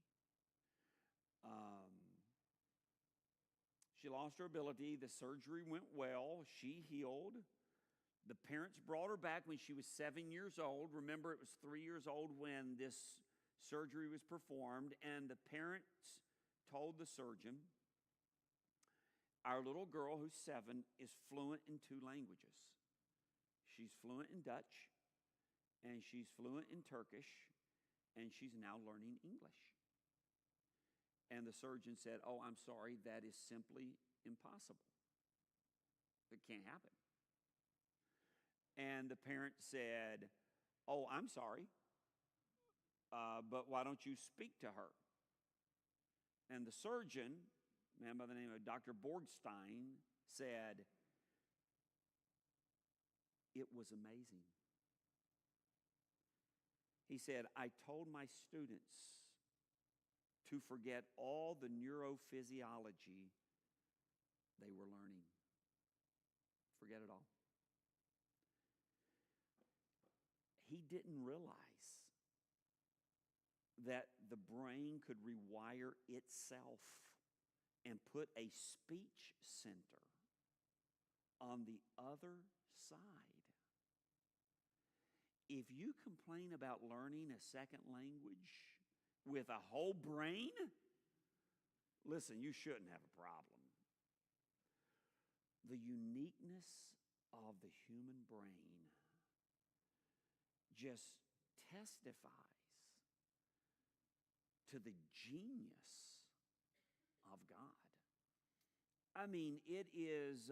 She lost her ability. The surgery went well. She healed. The parents brought her back when she was 7 years old. Remember, it was 3 years old when this surgery was performed. And the parents told the surgeon, our little girl, who's 7, is fluent in 2 languages. She's fluent in Dutch, and she's fluent in Turkish, and she's now learning English. And the surgeon said, oh, I'm sorry, that is simply impossible. It can't happen. And the parent said, oh, I'm sorry, but why don't you speak to her? And the surgeon, a man by the name of Dr. Borgstein, said, it was amazing. He said, I told my students to forget all the neurophysiology they were learning. Forget it all. He didn't realize that the brain could rewire itself and put a speech center on the other side. If you complain about learning a second language with a whole brain, listen, you shouldn't have a problem. The uniqueness of the human brain just testifies to the genius of God. I mean, it is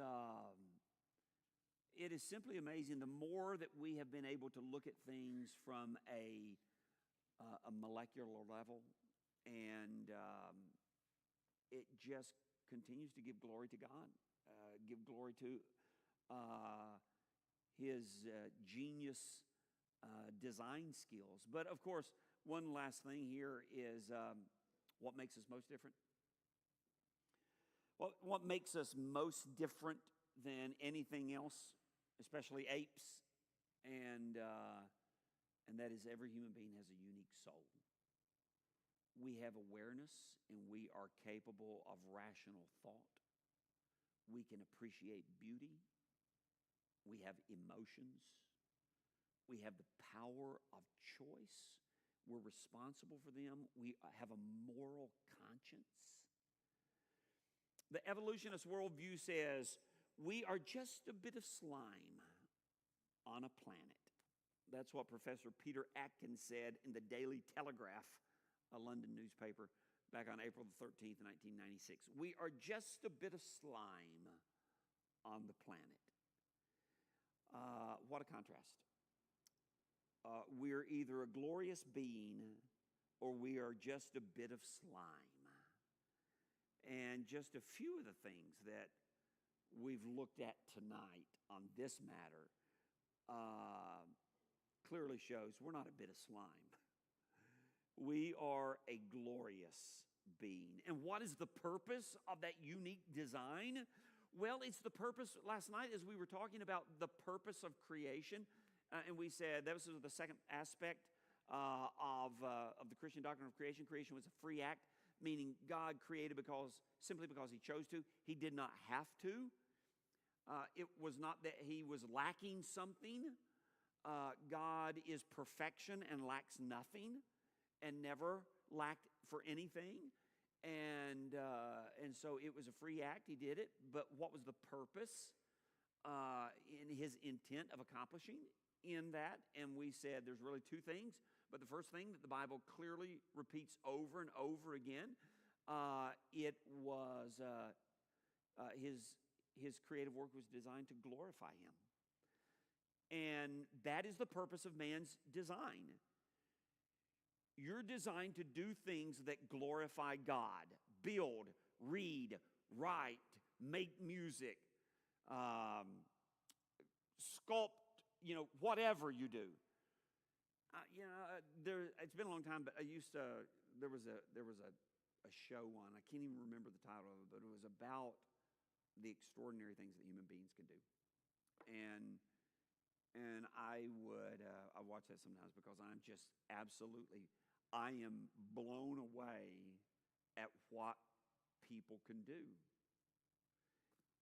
simply amazing. The more that we have been able to look at things from a molecular level, and it just continues to give glory to God, give glory to His genius design skills. But of course, one last thing here is what makes us most different. What makes us most different than anything else, especially apes, and that is every human being has a unique soul. We have awareness, and we are capable of rational thought. We can appreciate beauty. We have emotions. We have the power of choice. We're responsible for them. We have a moral conscience. The evolutionist worldview says we are just a bit of slime on a planet. That's what Professor Peter Atkins said in the Daily Telegraph, a London newspaper, back on April the 13th, 1996. We are just a bit of slime on the planet. What a contrast. We're either a glorious being or we are just a bit of slime. And just a few of the things that we've looked at tonight on this matter clearly shows we're not a bit of slime. We are a glorious being. And what is the purpose of that unique design? Well, it's the purpose. Last night, as we were talking about the purpose of creation, and we said that was the second aspect of the Christian doctrine of creation. Creation was a free act, meaning God created simply because He chose to. He did not have to. It was not that He was lacking something. God is perfection and lacks nothing, and never lacked for anything. And so it was a free act. He did it. But what was the purpose? in his intent of accomplishing in that. And we said there's really two things. But the first thing that the Bible clearly repeats over and over again, it was his creative work was designed to glorify him. And that is the purpose of man's design. You're designed to do things that glorify God. Build, read, write, make music, sculpt, whatever you do. It's been a long time, but there was a show on, I can't even remember the title of it, but it was about the extraordinary things that human beings can do. And I watch that sometimes because I am blown away at what people can do.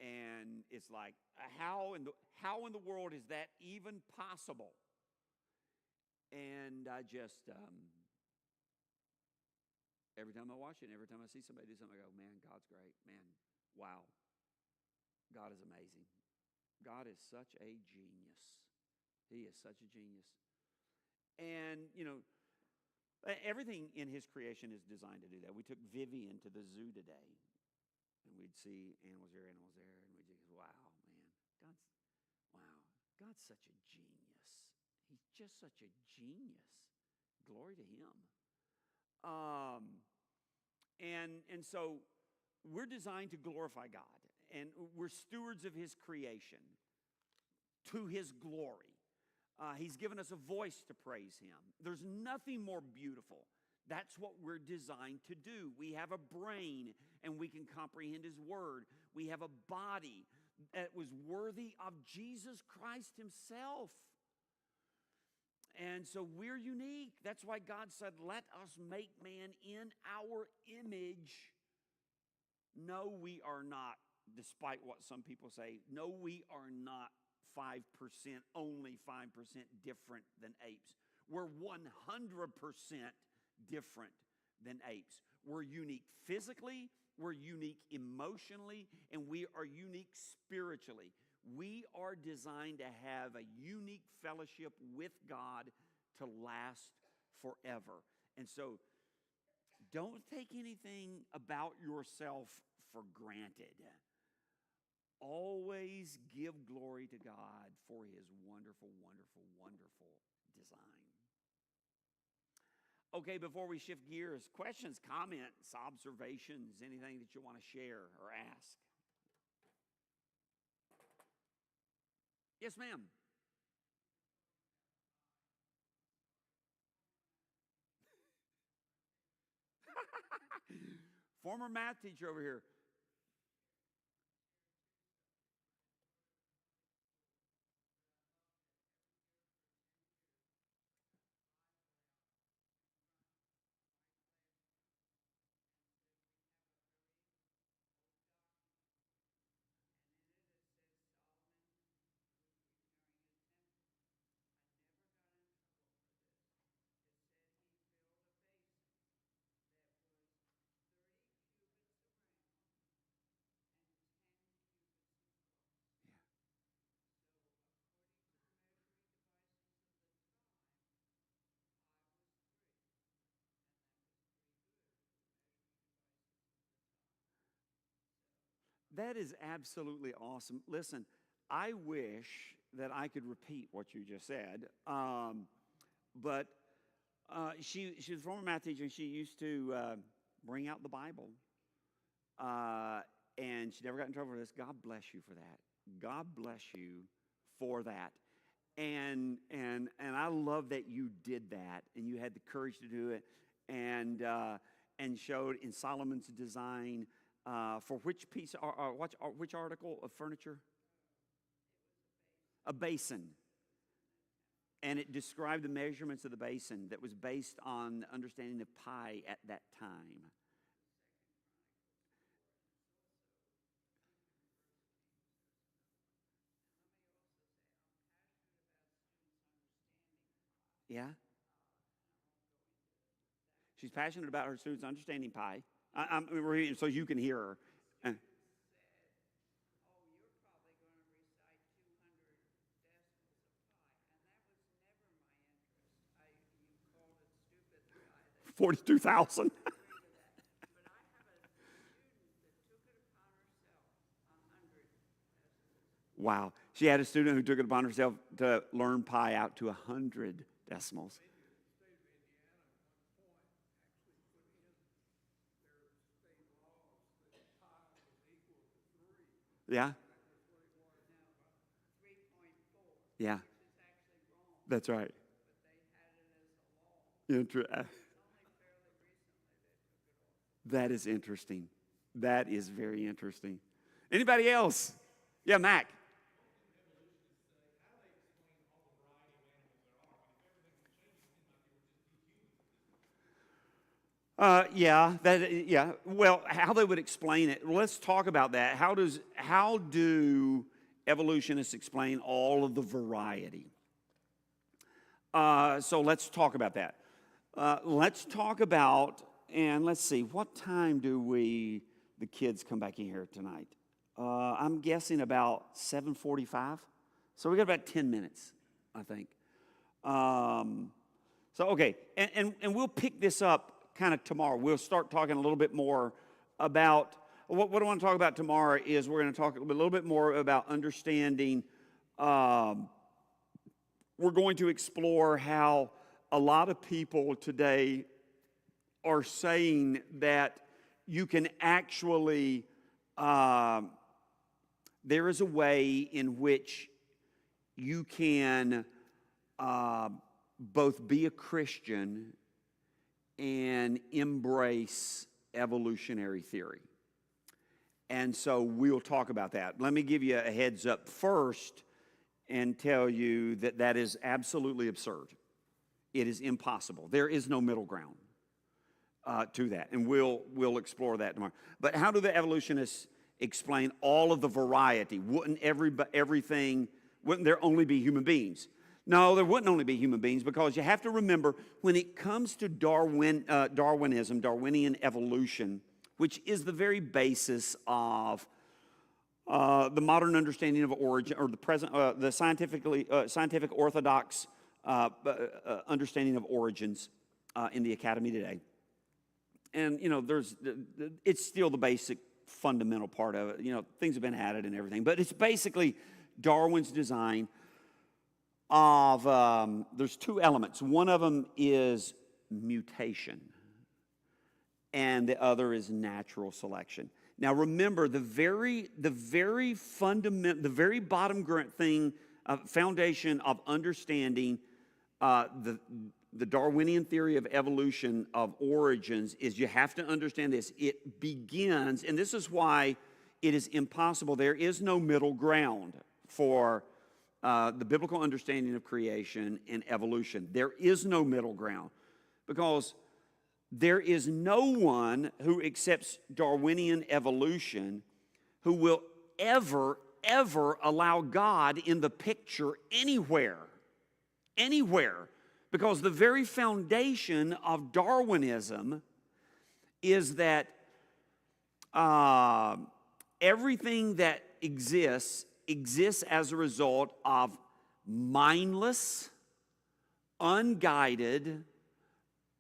And it's like, how in the world is that even possible? And I just, every time I watch it, every time I see somebody do something, I go, man, God's great. Man, wow. God is amazing. God is such a genius. He is such a genius. And, everything in his creation is designed to do that. We took Vivian to the zoo today, and we'd see animals there, and we'd just, wow, man, God's such a genius. He's just such a genius. Glory to him. And so we're designed to glorify God, and we're stewards of his creation to his glory. He's given us a voice to praise him. There's nothing more beautiful. That's what we're designed to do. We have a brain, and we can comprehend his word. We have a body that was worthy of Jesus Christ himself. And so we're unique. That's why God said, let us make man in our image. No, we are not, despite what some people say, no, we are not 5%, only 5% different than apes. We're 100% different than apes. We're unique physically, we're unique emotionally, and we are unique spiritually. We are designed to have a unique fellowship with God to last forever. And so don't take anything about yourself for granted. Always give glory to God for his wonderful, wonderful, wonderful design. Okay, before we shift gears, questions, comments, observations, anything that you want to share or ask? Yes, ma'am. Former math teacher over here. That is absolutely awesome. Listen, I wish that I could repeat what you just said, but she was a former math teacher, and she used to bring out the Bible, and she never got in trouble for this. God bless you for that. God bless you for that. And I love that you did that, and you had the courage to do it, and showed in Solomon's design. For which piece, which article of furniture? A basin. And it described the measurements of the basin that was based on the understanding of pi at that time. Yeah? She's passionate about her students understanding pi. I'm reading so you can hear her. 42,000. Wow. She had a student who took it upon herself to learn pi out to 100 decimals. Yeah. Yeah. That's right. That is interesting. That is very interesting. Anybody else? Yeah, Mac. Yeah. Well, how they would explain it. Let's talk about that. How do evolutionists explain all of the variety? So let's talk about that. Let's talk about, and let's see, what time do the kids come back in here tonight? I'm guessing about 7:45. So we got about 10 minutes, I think. Okay, and we'll pick this up kind of tomorrow. We'll start talking a little bit more about, what I want to talk about tomorrow is we're going to talk a little bit more about understanding. We're going to explore how a lot of people today are saying that you can actually, there is a way in which you can both be a Christian and embrace evolutionary theory. And so we'll talk about that. Let me give you a heads up first and tell you that that is absolutely absurd. It is impossible. There is no middle ground to that, and we'll explore that tomorrow. But how do the evolutionists explain all of the variety? Wouldn't there only be human beings? No, there wouldn't only be human beings, because you have to remember, when it comes to Darwinism, Darwinian evolution, which is the very basis of the modern understanding of origin, or the scientific orthodox understanding of origins in the academy today. And it's still the basic fundamental part of it. Things have been added and everything, but it's basically Darwin's design of, there's two elements. One of them is mutation, and the other is natural selection. Now remember, the very fundamental, the very bottom thing, foundation of understanding the Darwinian theory of evolution of origins is you have to understand this. It begins, and this is why it is impossible. There is no middle ground for the biblical understanding of creation and evolution. There is no middle ground, because there is no one who accepts Darwinian evolution who will ever allow God in the picture anywhere. Because the very foundation of Darwinism is that everything that exists as a result of mindless, unguided,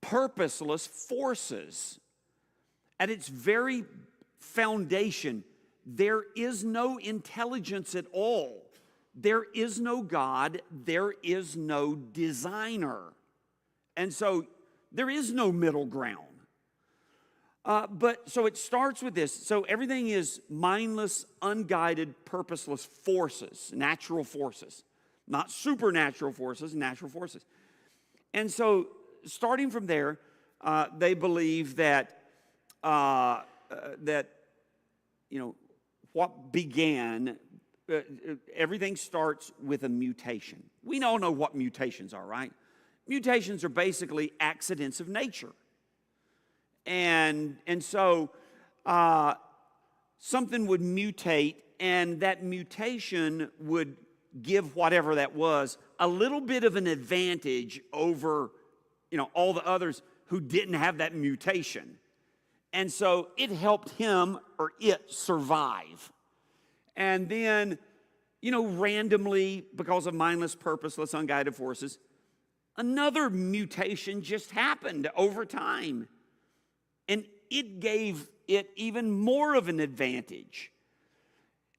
purposeless forces. At its very foundation, there is no intelligence at all. There is no God. There is no designer. And so there is no middle ground. So it starts with this. So everything is mindless, unguided, purposeless forces, natural forces. Not supernatural forces, natural forces. And so starting from there, they believe that what began, everything starts with a mutation. We all know what mutations are, right? Mutations are basically accidents of nature. And so something would mutate, and that mutation would give whatever that was a little bit of an advantage over all the others who didn't have that mutation. And so it helped him or it survive. And then, randomly, because of mindless, purposeless, unguided forces, another mutation just happened over time. And it gave it even more of an advantage.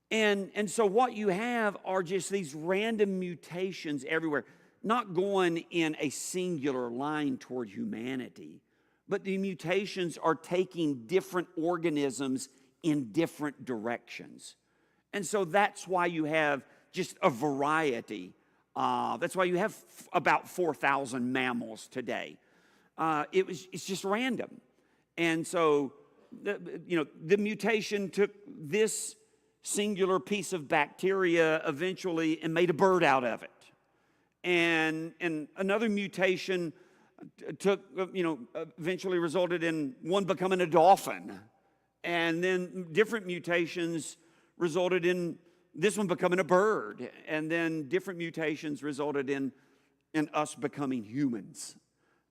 And so what you have are just these random mutations everywhere, not going in a singular line toward humanity, but the mutations are taking different organisms in different directions. And so that's why you have just a variety. That's why you have about 4,000 mammals today. It's just random. And so, the mutation took this singular piece of bacteria eventually and made a bird out of it. And another mutation took, eventually resulted in one becoming a dolphin. And then different mutations resulted in this one becoming a bird. And then different mutations resulted in us becoming humans.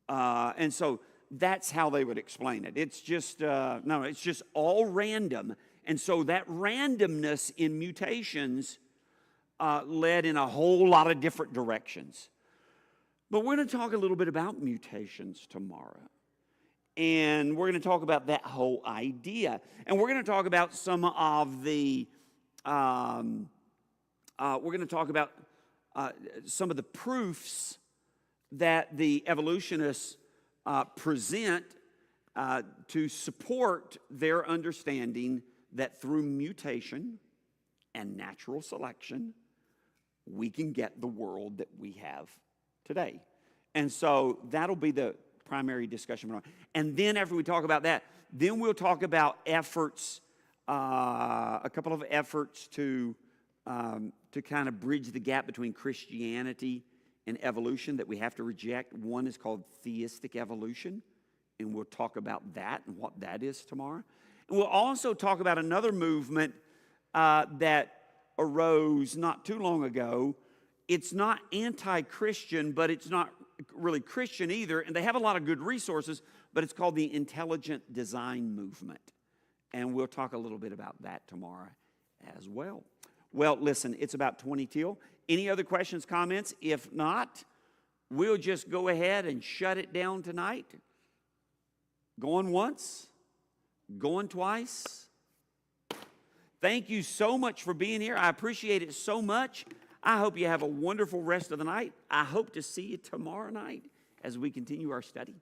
And so that's how they would explain it. It's just, it's just all random. And so that randomness in mutations led in a whole lot of different directions. But we're going to talk a little bit about mutations tomorrow. And we're going to talk about that whole idea. And we're going to talk about some of the, some of the proofs that the evolutionists present to support their understanding that through mutation and natural selection, we can get the world that we have today. And so that'll be the primary discussion. And then after we talk about that, then we'll talk about efforts, a couple of efforts to kind of bridge the gap between Christianity and evolution that we have to reject. One is called theistic evolution, and we'll talk about that and what that is tomorrow. And we'll also talk about another movement that arose not too long ago. It's not anti-Christian, but it's not really Christian either, and they have a lot of good resources, but it's called the intelligent design movement. And we'll talk a little bit about that tomorrow as well. Well, listen, it's about 20 till. Any other questions, comments? If not, we'll just go ahead and shut it down tonight. Going once, going twice. Thank you so much for being here. I appreciate it so much. I hope you have a wonderful rest of the night. I hope to see you tomorrow night as we continue our study.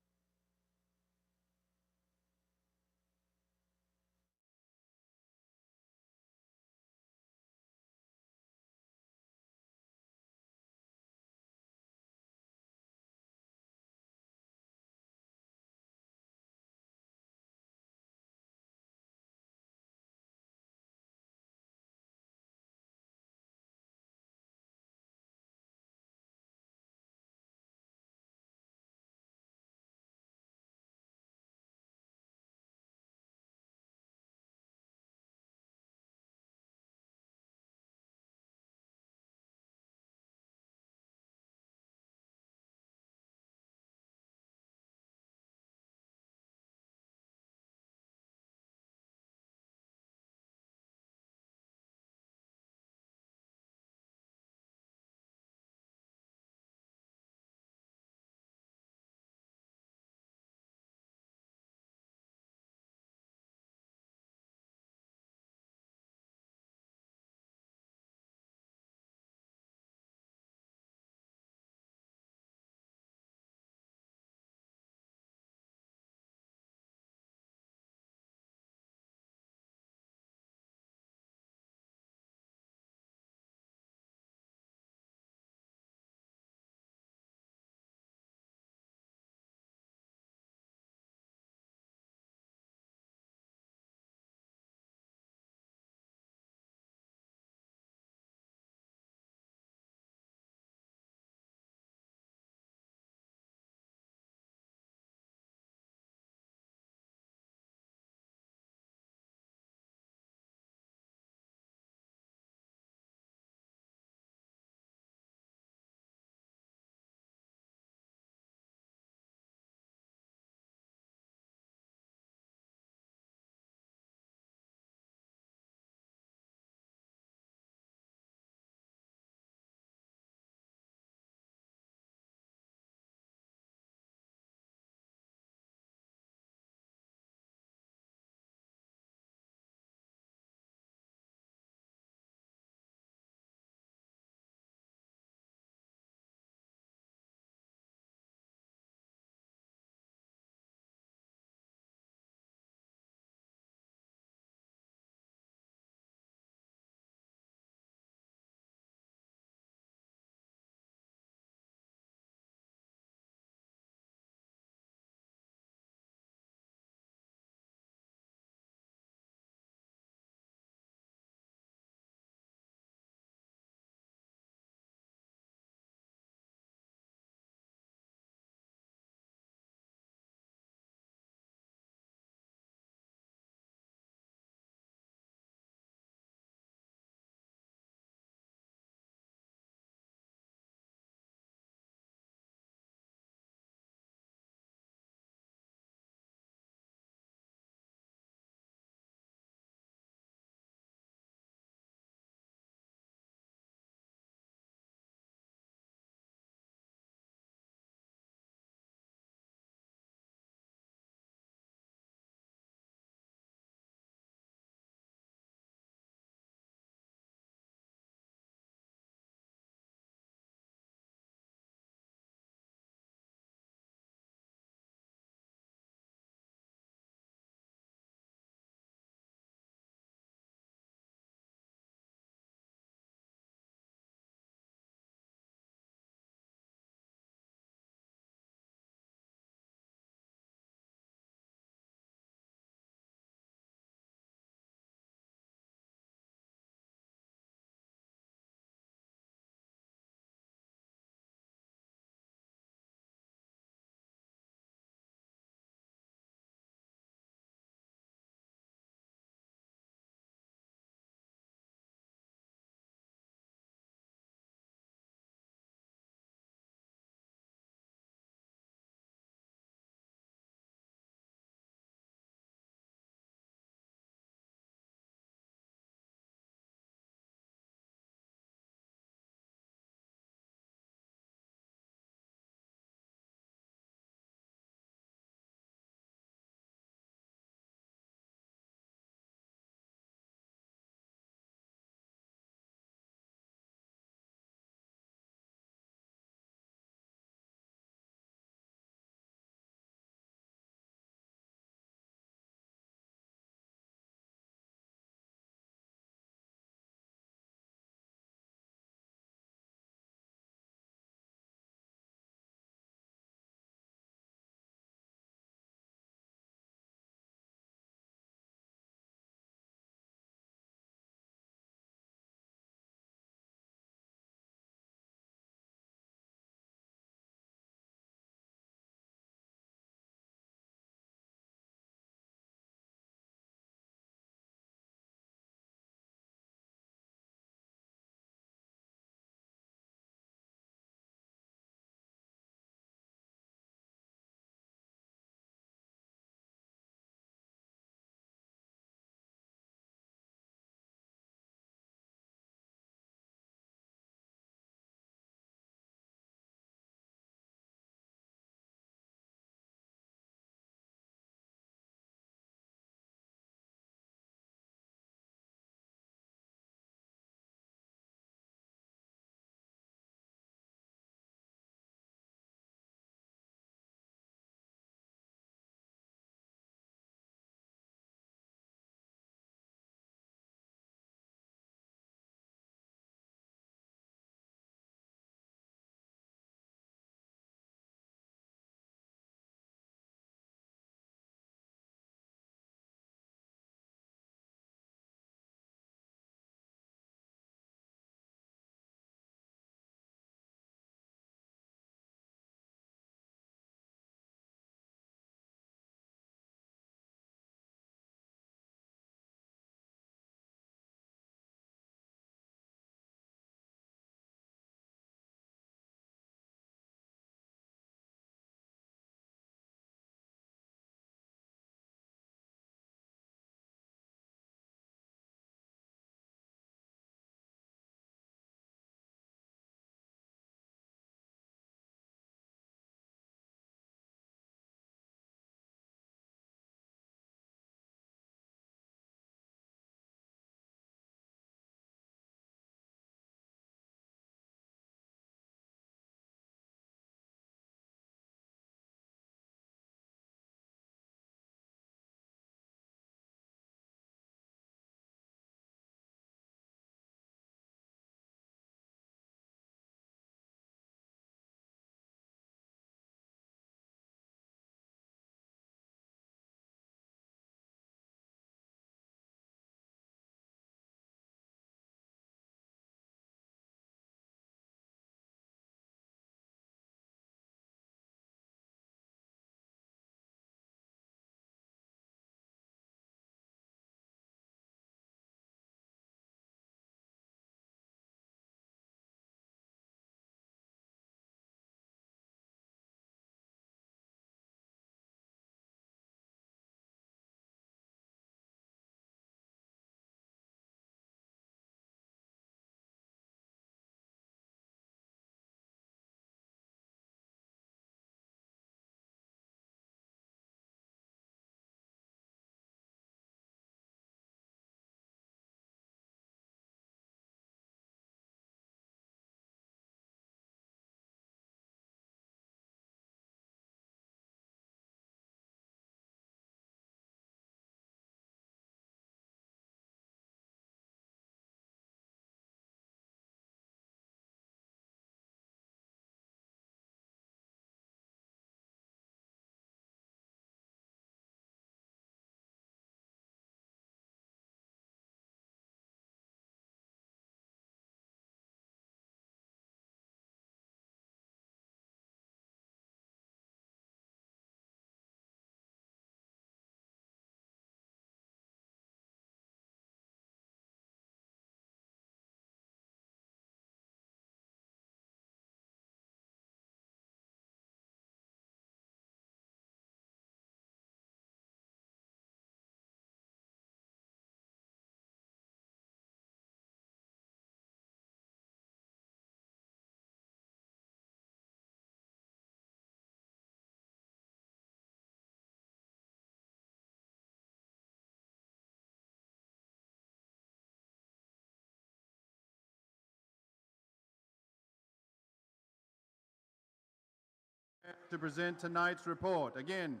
to present tonight's report. Again,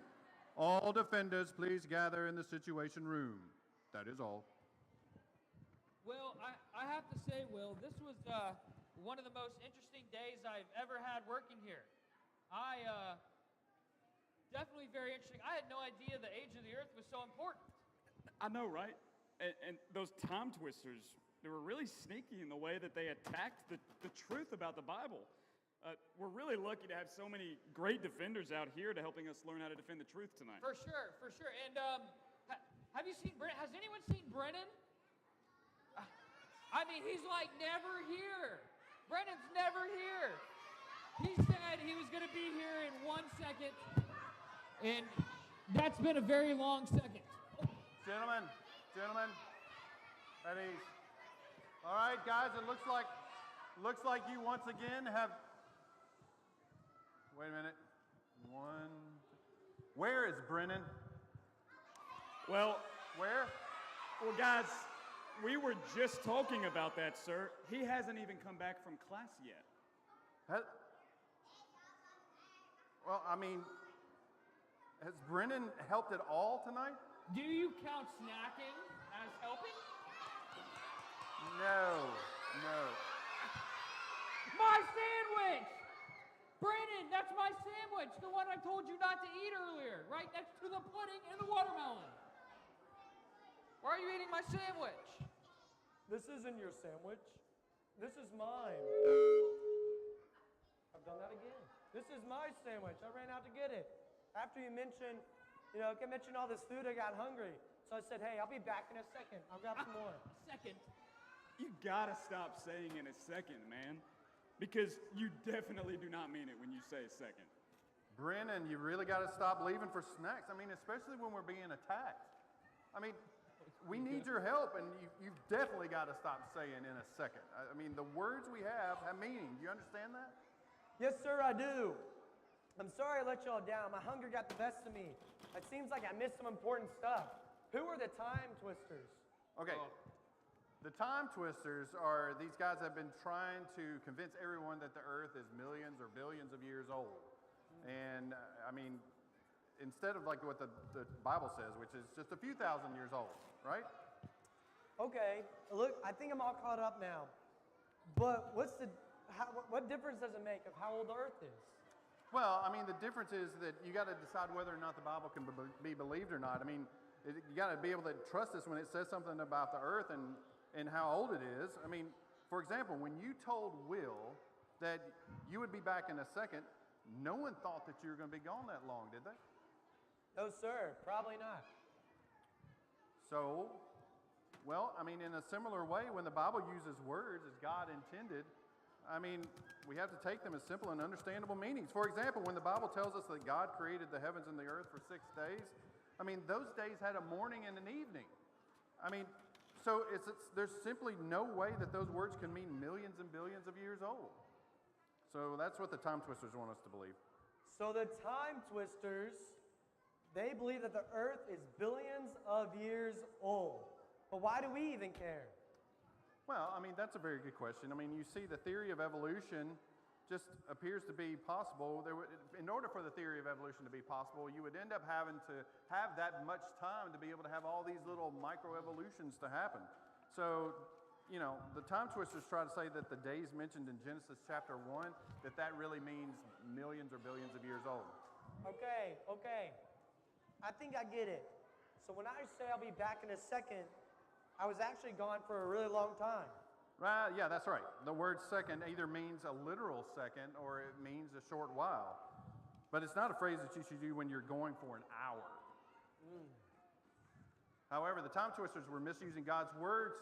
all defenders, please gather in the Situation Room. That is all. Will, I have to say, Will, this was one of the most interesting days I've ever had working here. Definitely very interesting. I had no idea the age of the earth was so important. I know, right? And those time twisters, they were really sneaky in the way that they attacked the truth about the Bible. We're really lucky to have so many great defenders out here to helping us learn how to defend the truth tonight. For sure, for sure. And have you seen Brennan? Has anyone seen Brennan? I mean, he's like never here. Brennan's never here. He said he was going to be here in 1 second, and that's been a very long second. Gentlemen, at ease. All right, guys, it looks like you once again have. Wait a minute. Where is Brennan? Well, Where? well, guys, we were just talking about that, sir. He hasn't even come back from class yet. Well, I mean, has Brennan helped at all tonight? Do you count snacking as helping? No. My sandwich! Brennan, that's my sandwich, the one I told you not to eat earlier, right next to the pudding and the watermelon. Why are you eating my sandwich? This isn't your sandwich. This is mine. I've done that again. This is my sandwich. I ran out to get it. After you mentioned, all this food, I got hungry. So I said, hey, I'll be back in a second. I'll grab some more. Second. You gotta stop saying in a second, man. Because you definitely do not mean it when you say a second. Brennan, you really got to stop leaving for snacks. I mean, especially when we're being attacked. I mean, we need your help, and you've definitely got to stop saying in a second. I mean, the words we have meaning. Do you understand that? Yes, sir, I do. I'm sorry I let y'all down. My hunger got the best of me. It seems like I missed some important stuff. Who are the time twisters? Okay. The time twisters are these guys that have been trying to convince everyone that the earth is millions or billions of years old. And I mean, instead of like what the Bible says, which is just a few thousand years old, right? Okay, look, I think I'm all caught up now. But what difference does it make of how old the earth is? Well, I mean, the difference is that you got to decide whether or not the Bible can be believed or not. I mean, you got to be able to trust us when it says something about the earth and how old it is. I mean, for example, when you told Will that you would be back in a second, no one thought that you were going to be gone that long, did they? No, sir, probably not. So, well, I mean, in a similar way, when the Bible uses words as God intended, I mean, we have to take them as simple and understandable meanings. For example, when the Bible tells us that God created the heavens and the earth for 6 days, I mean, those days had a morning and an evening. I mean, so there's simply no way that those words can mean millions and billions of years old. So that's what the time twisters want us to believe. So the time twisters, they believe that the earth is billions of years old. But why do we even care? Well, I mean, that's a very good question. I mean, you see the theory of evolution just appears to be possible. In order for the theory of evolution to be possible, you would end up having to have that much time to be able to have all these little microevolutions to happen. So, you know, the time twisters try to say that the days mentioned in Genesis chapter 1, that really means millions or billions of years old. Okay. I think I get it. So when I say I'll be back in a second, I was actually gone for a really long time. Right, yeah, that's right. The word second either means a literal second or it means a short while. But it's not a phrase that you should do when you're going for an hour. However, the time twisters were misusing God's words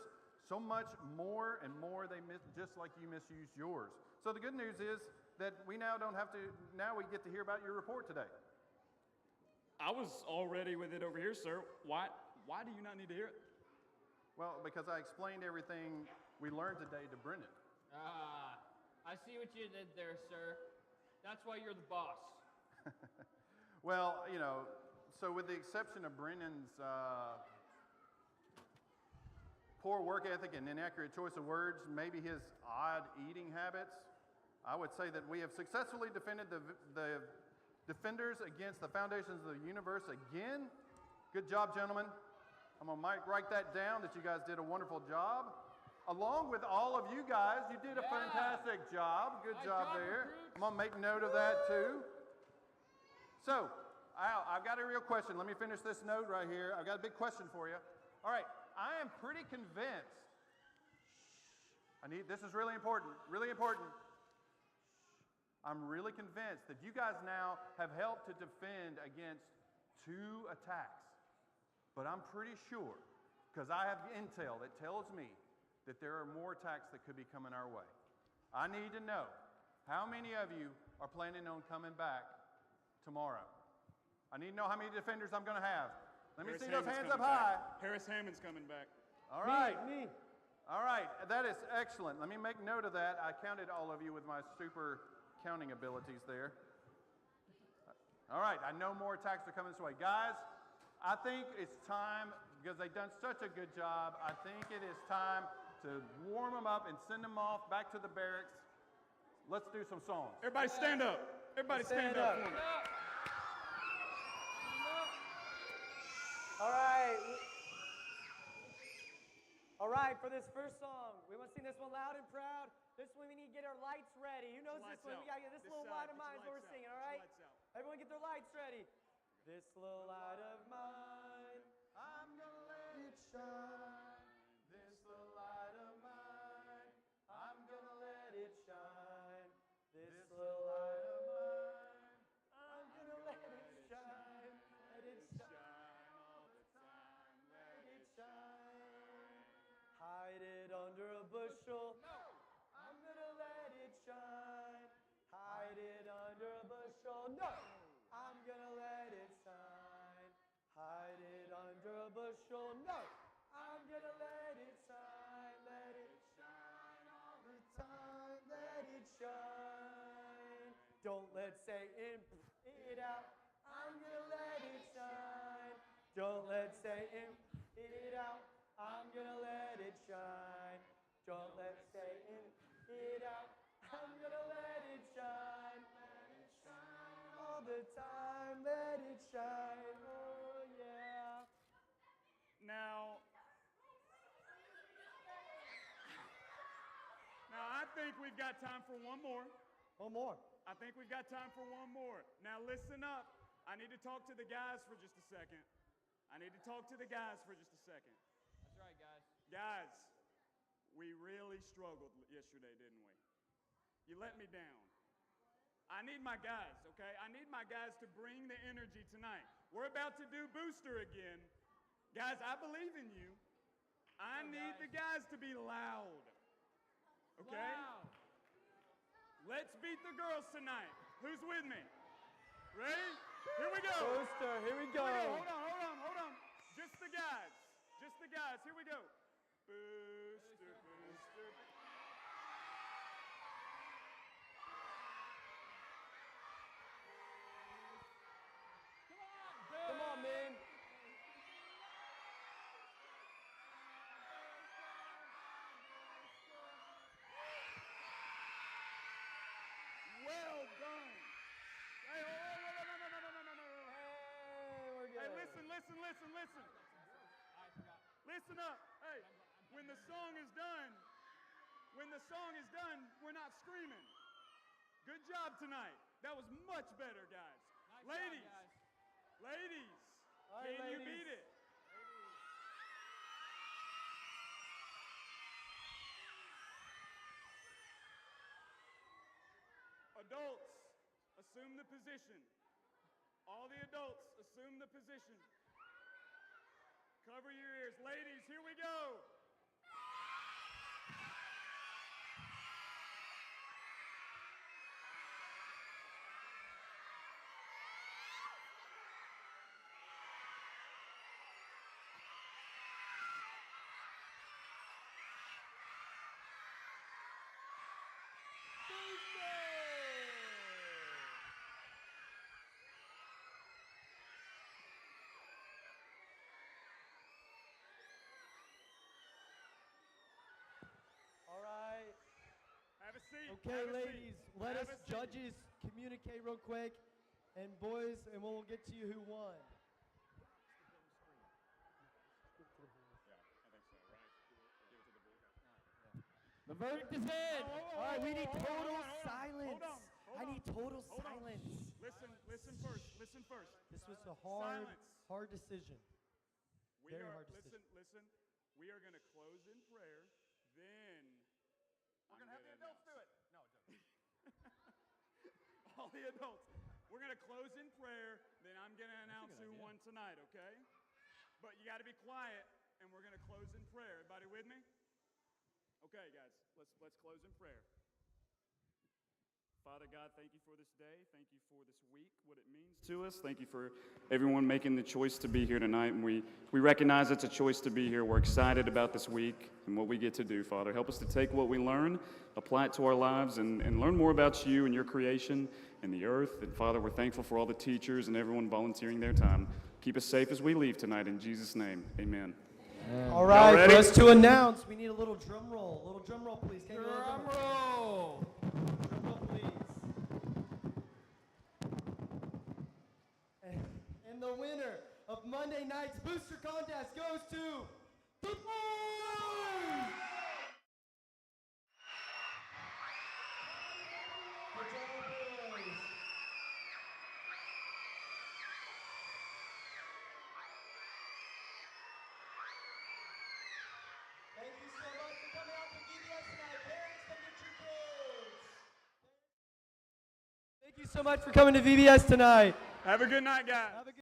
so much more and more, just like you misused yours. So the good news is that we now we get to hear about your report today. I was already with it over here, sir. Why do you not need to hear it? Well, because I explained everything we learned today to Brennan. I see what you did there, sir. That's why you're the boss. Well, you know, so with the exception of Brennan's poor work ethic and inaccurate choice of words, maybe his odd eating habits, I would say that we have successfully defended the Defenders against the foundations of the universe again. Good job, gentlemen. I'm going to write that down that you guys did a wonderful job. Along with all of you guys, you did a fantastic job. Good job there. I'm going to make note of that too. So, I've got a real question. Let me finish this note right here. I've got a big question for you. All right, I am pretty convinced. This is really important, really important. I'm really convinced that you guys now have helped to defend against 2 attacks. But I'm pretty sure, because I have intel that tells me that there are more attacks that could be coming our way. I need to know, how many of you are planning on coming back tomorrow? I need to know how many defenders I'm going to have. Let me see those hands up high. Harris Hammond's coming back. All right. Me. All right, that is excellent. Let me make note of that. I counted all of you with my super counting abilities there. All right, I know more attacks are coming this way. Guys, I think it's time, because they've done such a good job, I think it is time to warm them up and send them off back to the barracks. Let's do some songs. Everybody stand up. Everybody stand up for me. All right. All right, for this first song, we want to sing this one loud and proud. This one, we need to get our lights ready. Who knows this one? We got to get this little light of mine what we're singing, all right? Everyone get their lights ready. This little light of mine, I'm going to let it shine. This little light of mine, I'm going to let it shine. This little light of mine, I'm going to let it shine. Let it shine all the time. Let it shine. Hide it under a bushel. No. I'm gonna let it shine. Hide it under a bushel. No. I'm gonna let it shine. Hide it under a bushel. No. I'm gonna let it shine. Let it shine all the time. Let it shine. Don't let Satan it out. I'm gonna let it shine. Don't let Satan it out. I'm gonna let it shine. Don't let Satan it out. I'm gonna let it shine. Let it shine all the time. Let it shine. Oh yeah. Now I think we've got time for one more. One more. I think we've got time for one more. Now listen up. I need to talk to the guys for just a second. That's right, guys. Guys, we really struggled yesterday, didn't we? You let me down. I need my guys, okay? I need my guys to bring the energy tonight. We're about to do Booster again. Guys, I believe in you. I need the guys to be loud, okay? Loud. Let's beat the girls tonight. Who's with me? Ready? Here we go. Booster, here we go. Hold on. Just the guys. Here we go. Booster. Come on, man. Well done. Hey, no. Hey, we're good. Hey, listen. Listen up. Hey, when the song is done, we're not screaming. Good job tonight. That was much better, guys. Nice Ladies. job, guys. Ladies, All right, can you ladies. beat it? Adults, assume the position. All the adults, assume the position. Cover your ears. Ladies, here we go. All right. Have a seat. Okay, Have a ladies, seat. let Have us a seat. judges communicate real quick. And boys, and we'll get to you who won. The verdict is in. All right, we need total silence. I need total silence. Listen first. Listen first. This was a hard, Silence. hard decision. We Very are, hard decision. listen. We are going to close in prayer. Then We're going to have the adults do it. No, it doesn't. all the adults. We're going to close in prayer. Then I'm going to announce who won tonight, okay? But you got to be quiet, and we're going to close in prayer. Everybody with me? Okay, guys, let's close in prayer. Father God, thank you for this day. Thank you for this week, what it means to us. Thank you for everyone making the choice to be here tonight. And we recognize it's a choice to be here. We're excited about this week and what we get to do, Father. Help us to take what we learn, apply it to our lives, and learn more about you and your creation and the earth. And Father, we're thankful for all the teachers and everyone volunteering their time. Keep us safe as we leave tonight. In Jesus' name, amen. All right, ready? for us to announce, we need a little drum roll. A little drum roll, please. Can you do a little Drum roll. Drum roll, please. And the winner of Monday night's booster contest goes to the boys! The Joe Boys. Thank you so much for coming out to VBS tonight. Parents, come get your kids. Thank you so much for coming to VBS tonight. Have a good night, guys. Have a good